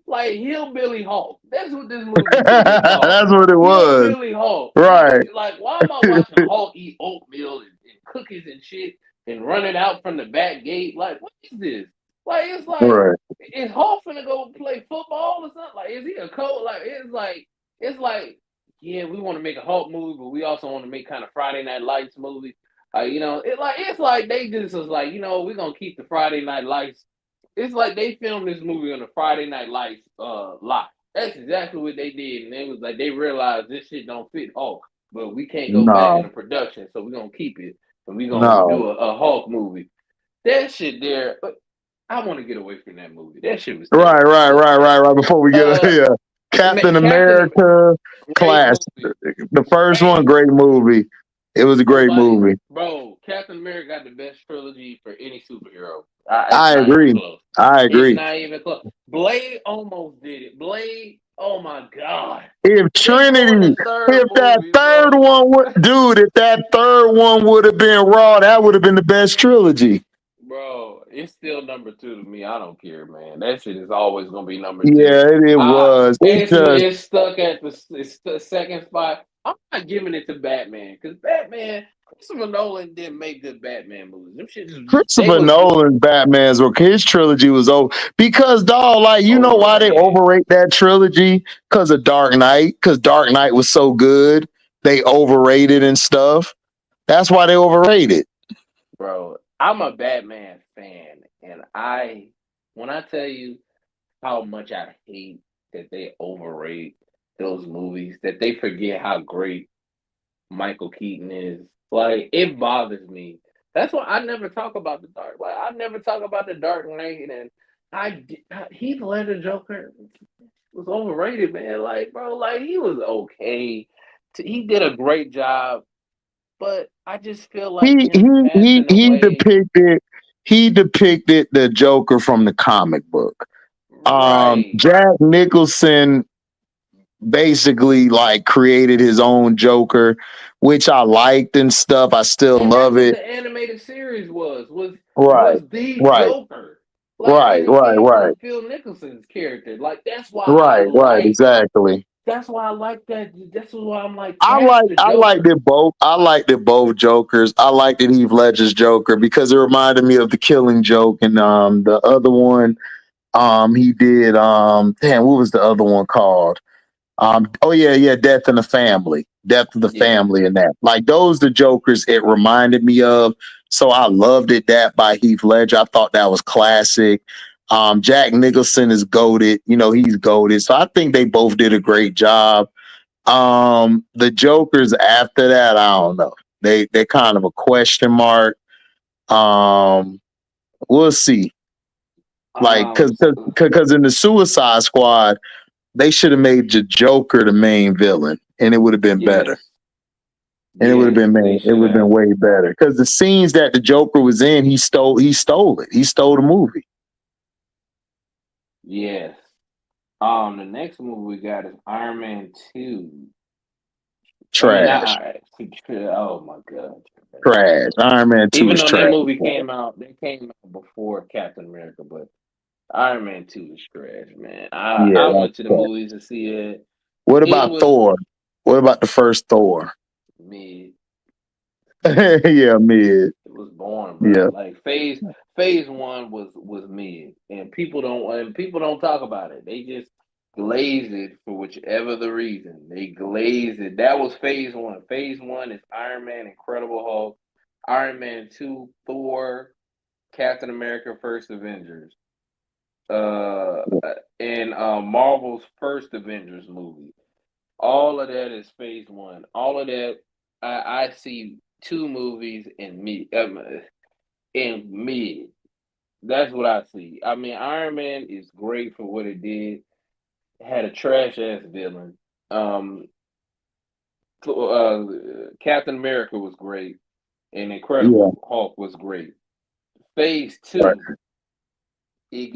like Hillbilly Hulk. That's what this movie is. That's what it was. Hillbilly Hulk. Right. Like, why am I watching Hulk eat oatmeal and cookies and shit and running out from the back gate? Like, what is this? Like, it's like, right. Is Hulk finna go play football or something? Like, is he a coach? Like, it's like, yeah, we want to make a Hulk movie, but we also want to make kind of Friday Night Lights movie. You know, it's like they just was like, you know, we're gonna keep the Friday Night Lights. It's like they filmed this movie on the Friday Night Lights lot. That's exactly what they did, and it was like they realized this shit don't fit Hulk, but we can't go back into production, so we're gonna keep it, and we're gonna do a Hulk movie. That shit there, but I want to get away from that movie. That shit was right. Before we get here, Captain America, class. The first one, great movie. It was a great movie. Bro, Captain America got the best trilogy for any superhero. I agree. It's not even close. Blade almost did it. Blade, oh my god. If Trinity, if that third one would have been Raw, that would have been the best trilogy. Bro, it's still number 2 to me. I don't care, man. That shit is always gonna be number 2. Yeah, it was. It's stuck at the second spot. I'm not giving it to Batman because Batman, Christopher Nolan didn't make good Batman movies. Them shit Christopher Nolan's Batman's his trilogy was over because dog, like you know why they overrate that trilogy? Because of Dark Knight. Because Dark Knight was so good, they overrated and stuff. That's why they overrated. Bro, I'm a Batman fan, and when I tell you how much I hate that they overrate those movies, that they forget how great Michael Keaton is. Like, it bothers me. That's why I never talk about the Dark. Like, I never talk about the Dark Knight, and Heath Ledger Joker was overrated, man. Like, bro, like he was okay. He did a great job, but I just feel like he depicted the Joker from the comic book. Right. Jack Nicholson basically like created his own Joker, which I liked and stuff. I still love it. The animated series was the Joker. Like, right. Phil Nicholson's character. Like that's why exactly. That's why I like that. That's why I'm like. I liked it both. I liked it both Jokers. I liked it Heath Ledger's Joker because it reminded me of the Killing Joke, and the other one, he did what was the other one called? Death in the Family. Death of the Family, and that. Like those the Jokers it reminded me of. So I loved it. That by Heath Ledger. I thought that was classic. Jack Nicholson is goated. You know, he's goated. So I think they both did a great job. The Jokers after that, I don't know. They're kind of a question mark. We'll see. Like, because in the Suicide Squad, they should have made the Joker the main villain, and it would have been better. And it would have been way better. Because the scenes that the Joker was in, he stole it. He stole the movie. Yes. The next movie we got is Iron Man 2. Trash. Oh my god. Trash. Iron Man 2 Even is though trash. that movie came out before Captain America, but Iron Man 2 is trash, man. I went to the movies to see it. What about Thor? What about the first Thor? Me. Yeah, mid. It was boring, bro. Yeah. Like phase one was mid, and people don't talk about it. They just glaze it for whichever the reason. They glaze it. That was phase one. Phase one is Iron Man, Incredible Hulk, Iron Man 2, Thor, Captain America, First Avengers, uh, and Marvel's first Avengers movie. All of that is phase one. All of that, I see two movies in mid. That's what I see. I mean, Iron Man is great for what it did. It had a trash ass villain. Um, Captain America was great, and Yeah. Incredible Hulk was great. Phase Right. two, it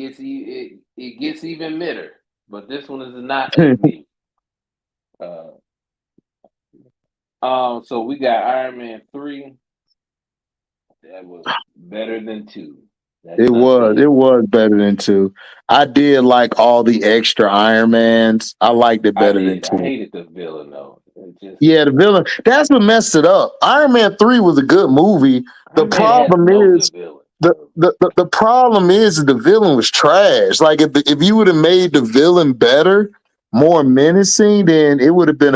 gets even midder, but this one is not as mid. Uh, so we got Iron Man 3. That was better than 2. That's It not was. saying It was better than two. I did like all the extra Iron Mans. I liked it I better than did. I two. hated the villain though. It just Yeah, the villain. That's what messed it up. Iron Man 3 was a good movie. The Iron Man has problem no is good villain. the problem is the villain was trash. Like if you would have made the villain better, more menacing, then it would have been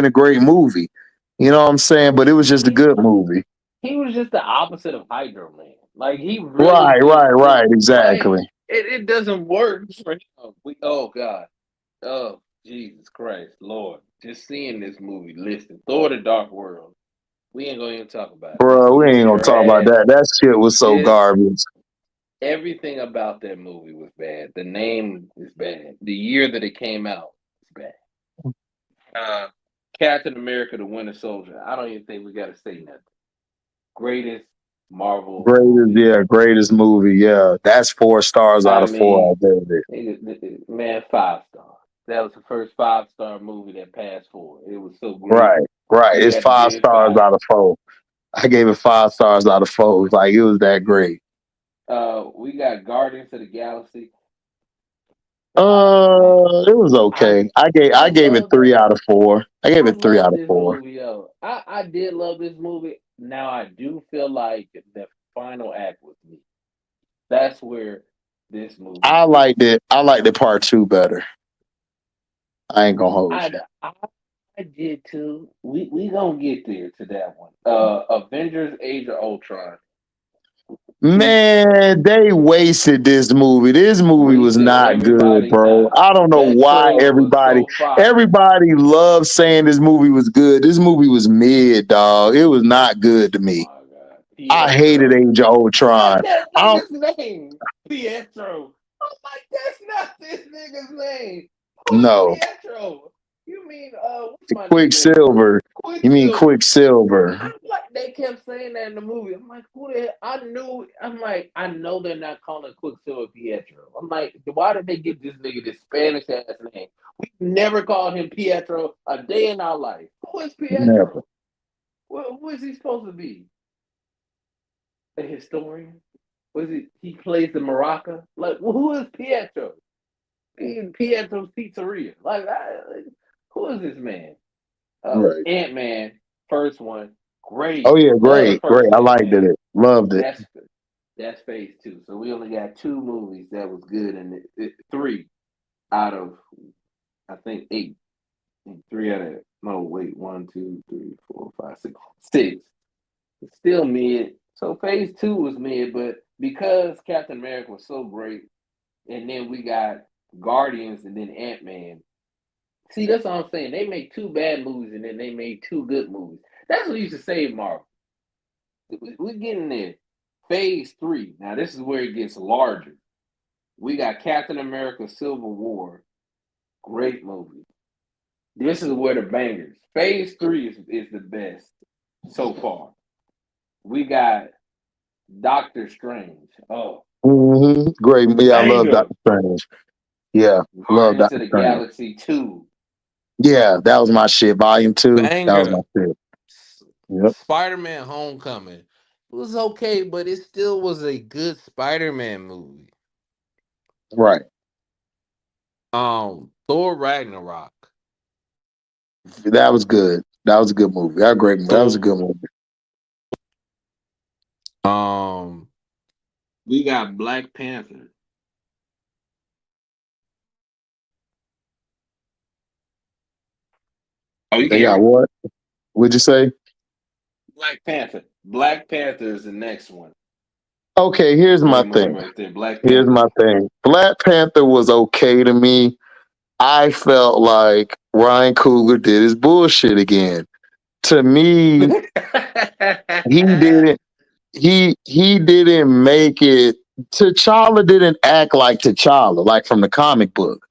a great movie. You know what I'm saying? But it was just a He good movie. he was just the opposite of Hydro Man. Like he really Right, right, just did. right. Like Exactly. it doesn't work for him. Oh God. Oh Jesus Christ, Lord. Just seeing this movie, listen, Thor: The Dark World. We ain't gonna even talk about it. This Bro, we movie ain't gonna talk about trash. that. That shit was so This garbage. Everything about that movie was bad. The name is bad. The year that it came out is bad. Uh, Captain America: The Winter Soldier. I don't even think we got to say nothing. Greatest Marvel Greatest, movie. yeah, greatest movie. Yeah, that's 4 stars out I of 4. I mean, gave it. man, 5 stars. That was the first 5 star movie that passed for. It was so great. Right, right. You It's had to five give it stars five. out of 4. I gave it 5 stars out of 4. Like it was that great. We got Guardians of the Galaxy. I It was I okay. I I gave it love 3 out of 4. I gave I it three love out of this four. movie, yo. I did love this movie. Now I do feel like the final act was me. That's where this movie I gets. liked it. I liked the part 2 better. I ain't gonna hold you. I I did too. We gonna get there to that one. Avengers: Age of Ultron. This Man, they wasted this movie. This movie was wasted not good, everybody bro. time. I don't know That why trailer was so fire. everybody loved saying this movie was good. This movie was mid, dog. It was not good to Oh me. my god, I hated Pietro. Age of That's Ultron. that I don't, nigga's name, Pietro. I'm like, that's not this nigga's name. Who is no. Pietro? You mean what's my nigga name? Quicksilver. You mean Quicksilver. Quicksilver? I'm like, they kept saying that in the movie. I'm like, who the hell? I knew. I'm like, I know they're not calling Quicksilver Pietro. I'm like, why did they give this nigga this Spanish ass name? We never called him Pietro a day in our life. Who is Never. Pietro? Well, who is he supposed to be? A historian? Was it he plays the maraca? Like, well, who is Pietro? Pietro's Pizzeria. Like, who is this man? Right. Ant-Man, first one, Oh great. yeah, Love the great, great. first I liked Ant-Man. it. Loved it. That's phase two. So we only got 2 movies that was good, and 3 out of I think 8. And 3 out of no wait 1, 2, 3, 4, 5, 6, 6. It's still mid. So phase two was mid, but because Captain America was so great, and then we got Guardians and then Ant-Man. See, that's what I'm saying. They make 2 bad movies and then they made 2 good movies. That's what used to save Marvel. We're getting there. Phase three. Now this is where it gets larger. We got Captain America: Civil War. Great movie. This is where the bangers. Phase three is the best so far. We got Doctor Strange. Oh, Great. Yeah, I love banger. Doctor Strange. Yeah, love Guardians of Doctor the Strange. Galaxy 2. Yeah, that was my shit. Volume 2. That was my Banger. shit. Yep. Spider-Man Homecoming. It was okay, but it still was a good Spider-Man movie. Right. Thor Ragnarok. That was good. That was a good movie. That was a great movie. That was a Thor good movie. We got Black Panther. Oh, you can They hear got me? what? What'd you say? Black Panther. Black Panther is the next one. Okay, here's my Great movie thing. right there. Black Here's Panther. my thing. Black Panther was okay to me. I felt like Ryan Coogler did his bullshit again. To me, he didn't he didn't make it. T'Challa didn't act like T'Challa, like from the comic book.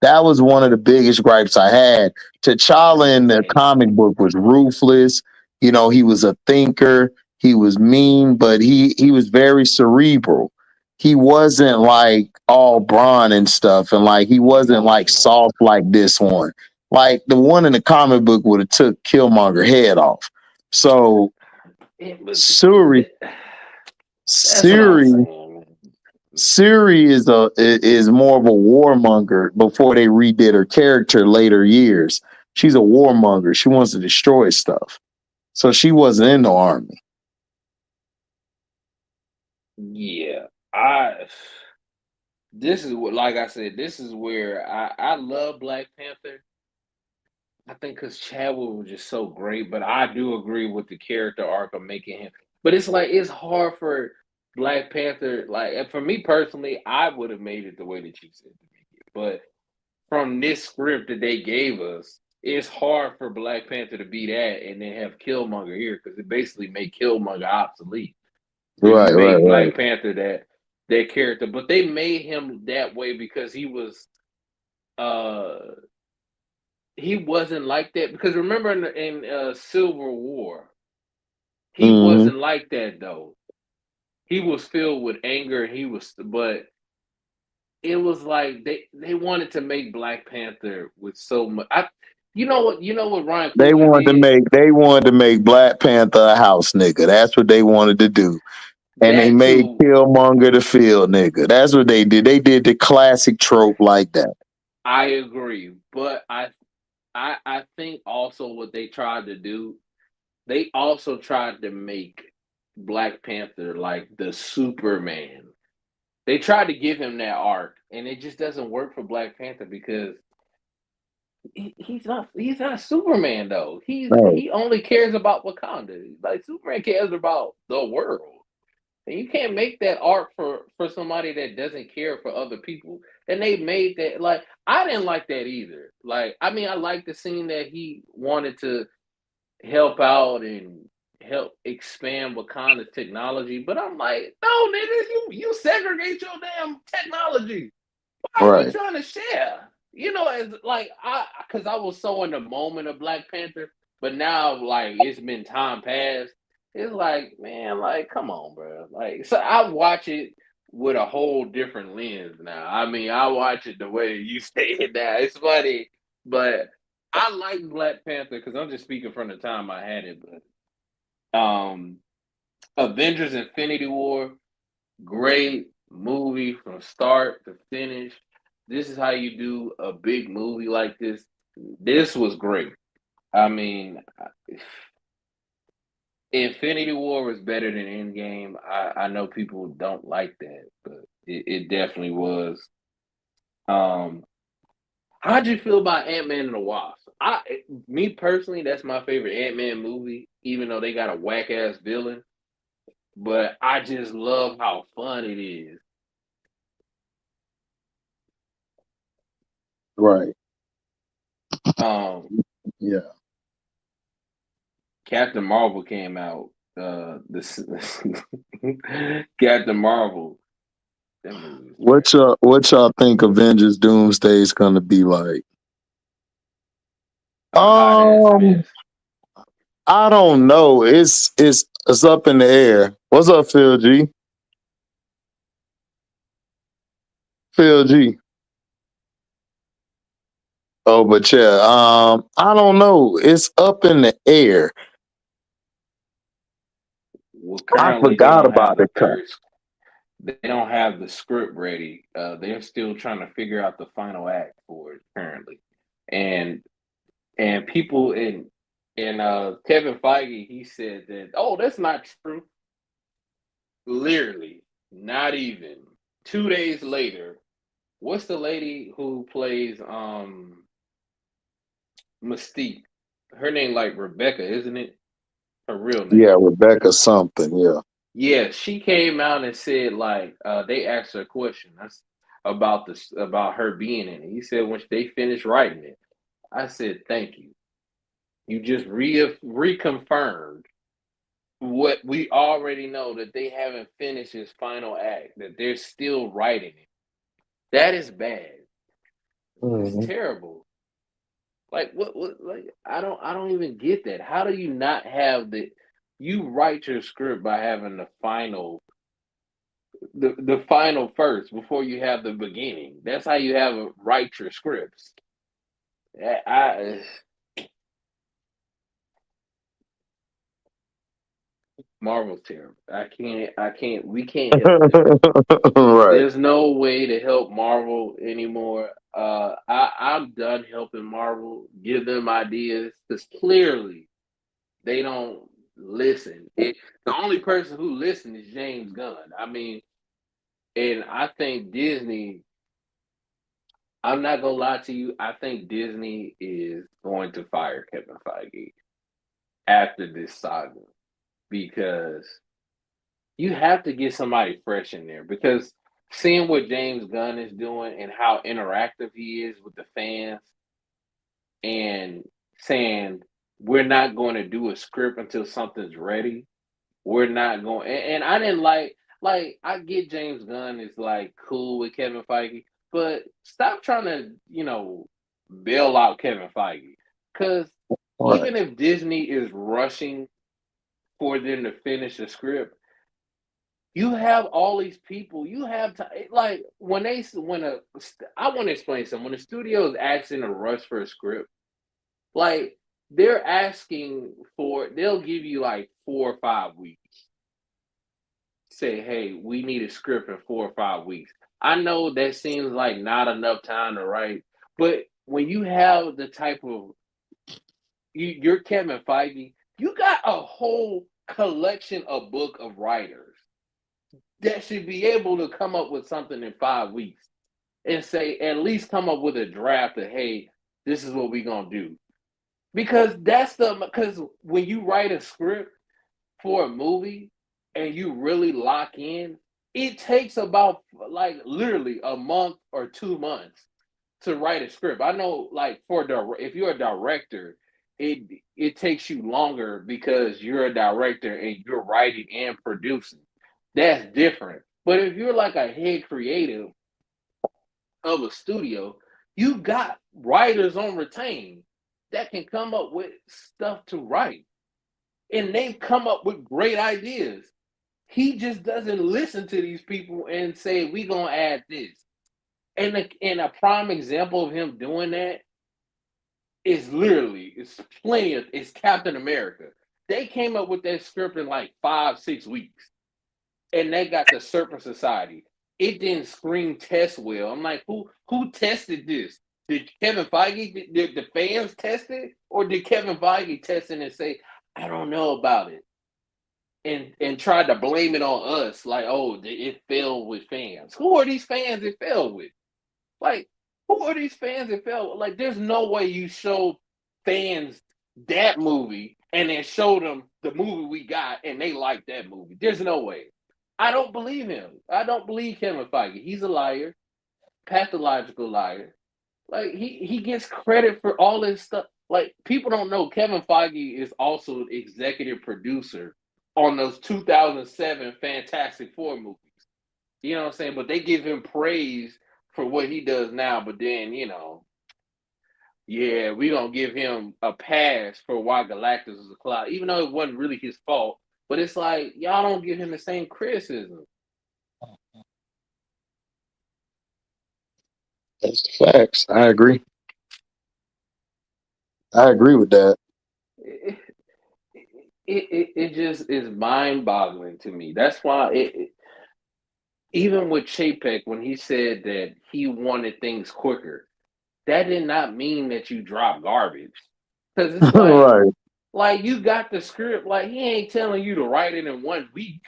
That was one of the biggest gripes I had. T'Challa in the comic book was ruthless. You know, he was a thinker. He was mean, but he was very cerebral. He wasn't like all brawn and stuff, and like he wasn't like Emotional. soft like this one. Like the one in the comic book would have took Killmonger head off. So Suri, That's what I'm Siri, saying, man. Siri is more of a warmonger before they redid her character later years. She's a warmonger. She wants to destroy stuff. So she wasn't in the army. Yeah. I This is what, like I said, this is where I love Black Panther. I think because Chadwick was just so great, but I do agree with the character arc of making him. But it's like it's hard for Black Panther. Like, and for me personally, I would have made it the way that you said to make it. But from this script that they gave us, it's hard for Black Panther to be that and then have Killmonger here because it basically made Killmonger obsolete. If you Right, right, make right. Black Panther that character, but they made him that way because uh he wasn't like that. Because remember in Civil War, he Hmm. wasn't like that though. He was filled with anger. But it was like they wanted to make Black Panther with so much. You know what Ryan Coogler did. They wanted to make Black Panther a house nigga. That's what they wanted to do. And they That made too, Killmonger the field nigga. That's what they did. They did the classic trope like that. I agree, but I think also what they tried to do, they also tried to make Black Panther like the Superman. They tried to give him that arc, and it just doesn't work for Black Panther because he's not Superman though. Right, He only cares about Wakanda. Like Superman cares about the world. And you can't make that arc for somebody that doesn't care for other people. And they made that like I didn't like that either. Like I mean I liked the scene that he wanted to help out and help expand Wakanda's technology, but I'm like, no, nigga, you segregate your damn technology. Why are we right, trying to share? You know, as like because I was so in the moment of Black Panther, but now like it's been time past. It's like, man, like, come on, bro. Like, so I watch it with a whole different lens now. I mean, I watch it the way you say it now. It's funny, but I like Black Panther because I'm just speaking from the time I had it. But Avengers: Infinity War, great movie from start to finish. This is how you do a big movie like this. This was great. I mean, Infinity War was better than Endgame. I know people don't like that, but it definitely was. Um, how'd you feel about Ant-Man and the Wasp? Me personally, that's my favorite Ant-Man movie, even though they got a whack ass villain. But I just love how fun it is. right. Um, Yeah. Captain Marvel came out. This Captain Marvel. That movie was trash. What y'all think Avengers Doomsday is gonna be like? A hot ass Um, mess. I don't know. It's up in the air. What's up, Phil G? Phil G. Oh, but yeah, I don't know. It's up in the air. Well, I currently they forgot don't have about the the cut. third. They don't have the script ready. They're still trying to figure out the final act for it currently, and people in Kevin Feige he said that that's not true. literally, not even 2 days later. What's the lady who plays Mystique? Her name like Rebecca, isn't it? Her real name. Yeah, Rebecca something. Yeah. Yeah, she came out and said like they asked her a question. That's about her being in it. He said when they finished writing it. I said thank you. You just reconfirmed what we already know, that they haven't finished his final act, that they're still writing it. That is bad. It's terrible. Like what like I don't even get that. How do you not have you write your script by having the final first before you have the beginning. That's how you write your scripts. I Marvel's terrible. We can't help them. Right. There's no way to help Marvel anymore. I'm done helping Marvel. Give them ideas because clearly they don't listen. The only person who listens is James Gunn. I mean, and I think Disney. I'm not gonna lie to you. I think Disney is going to fire Kevin Feige after this saga because you have to get somebody fresh in there because seeing what James Gunn is doing and how interactive he is with the fans and saying we're not going to do a script until something's ready. We're not going and I didn't like I get James Gunn is like cool with Kevin Feige, but stop trying to, bail out Kevin Feige. Cause Right. even if Disney is rushing for them to finish the script, you have all these people. You have to like I want to explain something. When the studio is asking to rush for a script, like they're asking they'll give you like 4 or 5 weeks. Say, hey, we need a script in 4 or 5 weeks. I know that seems like not enough time to write, but when you have the type of you're Kevin Feige, you got a whole collection of book of writers that should be able to come up with something in 5 weeks and say at least come up with a draft of hey, this is what we're gonna do. Because because when you write a script for a movie and you really lock in, it takes about like literally a month or 2 months to write a script. I know like if you're a director, it takes you longer because you're a director and you're writing and producing. That's different. But if you're like a head creative of a studio, you got writers on retain that can come up with stuff to write. And they've come up with great ideas. He just doesn't listen to these people and say, we're going to add this. And a prime example of him doing that is it's Captain America. They came up with that script in like 5-6 weeks. And they got the Serpent Society. It didn't screen test well. I'm like, who tested this? Did Kevin Feige, did the fans test it? Or did Kevin Feige test it and say, I don't know about it? And tried to blame it on us, like, oh, it failed with fans. Who are these fans it failed with? Like, who are these fans it failed with? Like, there's no way you show fans that movie and then show them the movie we got and they like that movie. There's no way. I don't believe him. I don't believe Kevin Feige. He's a liar, pathological liar. Like he gets credit for all this stuff. Like people don't know Kevin Feige is also an executive producer on those 2007 Fantastic Four movies. You know what I'm saying? But they give him praise for what he does now. But then, yeah, we don't give him a pass for why Galactus was a cloud, even though it wasn't really his fault. But it's like y'all don't give him the same criticism. That's the facts. I agree. I agree with that. It just is mind boggling to me. That's why even with Chapek, when he said that he wanted things quicker, that did not mean that you drop garbage. Because it's Right. like you got the script, like he ain't telling you to write it in 1 week.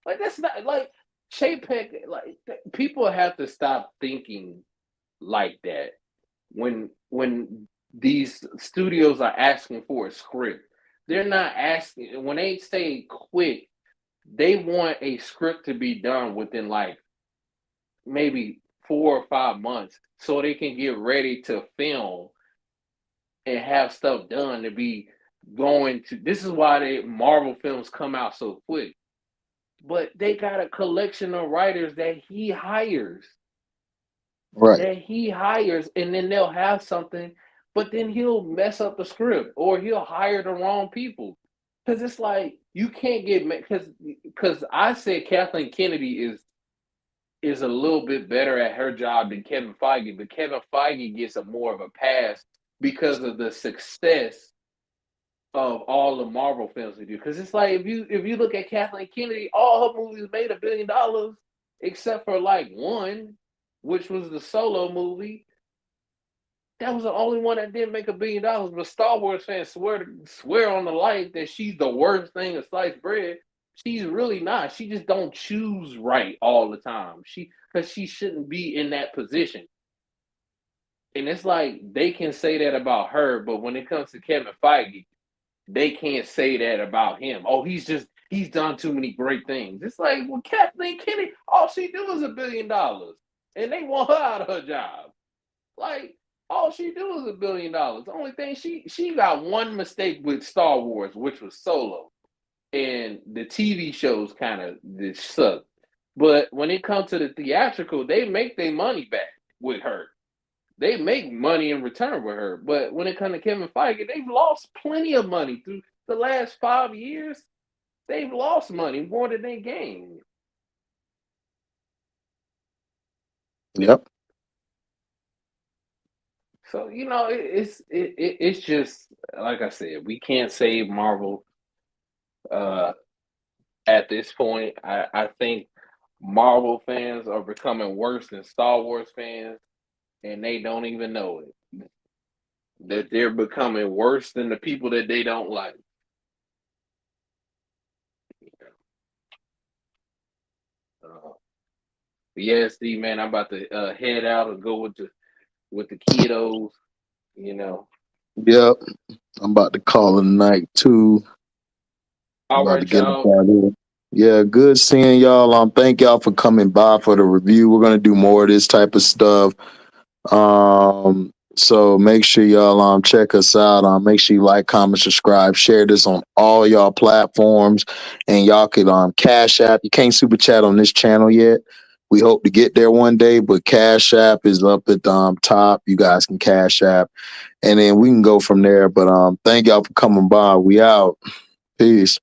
Like that's not like Chapek. Like people have to stop thinking like that when these studios are asking for a script. They're not asking when they say quick. They want a script to be done within like maybe 4 or 5 months, so they can get ready to film and have stuff done to be going to. This is why they Marvel films come out so quick. But they got a collection of writers that he hires. Right. And then they'll have something, but then he'll mess up the script or he'll hire the wrong people. Because it's like you can't get because I said Kathleen Kennedy is a little bit better at her job than Kevin Feige, but Kevin Feige gets a more of a pass because of the success of all the Marvel films we do. Because it's like if you look at Kathleen Kennedy, all her movies made $1 billion, except for like one, which was the Solo movie. That was the only one that didn't make $1 billion. But Star Wars fans swear on the life that she's the worst thing of sliced bread. She's really not. She just don't choose right all the time. Because she shouldn't be in that position. And it's like they can say that about her, but when it comes to Kevin Feige, they can't say that about him. Oh, he's done too many great things. It's like, well, Kathleen Kennedy, all she do is $1 billion, and they want her out of her job. Like, all she do is $1 billion. The only thing she got one mistake with Star Wars, which was Solo, and the TV shows kind of sucked. But when it comes to the theatrical, they make their money back with her. They make money in return with her. But when it comes to Kevin Feige, they've lost plenty of money through the last 5 years. They've lost money more than they gained. Yep. So it's just like I said, we can't save Marvel at this point. I think Marvel fans are becoming worse than Star Wars fans, and they don't even know it. That they're becoming worse than the people that they don't like. Yes, D man, I'm about to head out and go with the kiddos. You know. Yep. I'm about to call it a night too. All About to right, get up y'all. out of here. Yeah, good seeing y'all. Thank y'all for coming by for the review. We're gonna do more of this type of stuff. So make sure y'all check us out. Make sure you like, comment, subscribe, share this on all y'all platforms, and y'all could Cash App. You can't super chat on this channel yet. We hope to get there one day, but Cash App is up at the top. You guys can Cash App, and then we can go from there. But thank y'all for coming by. We out. Peace.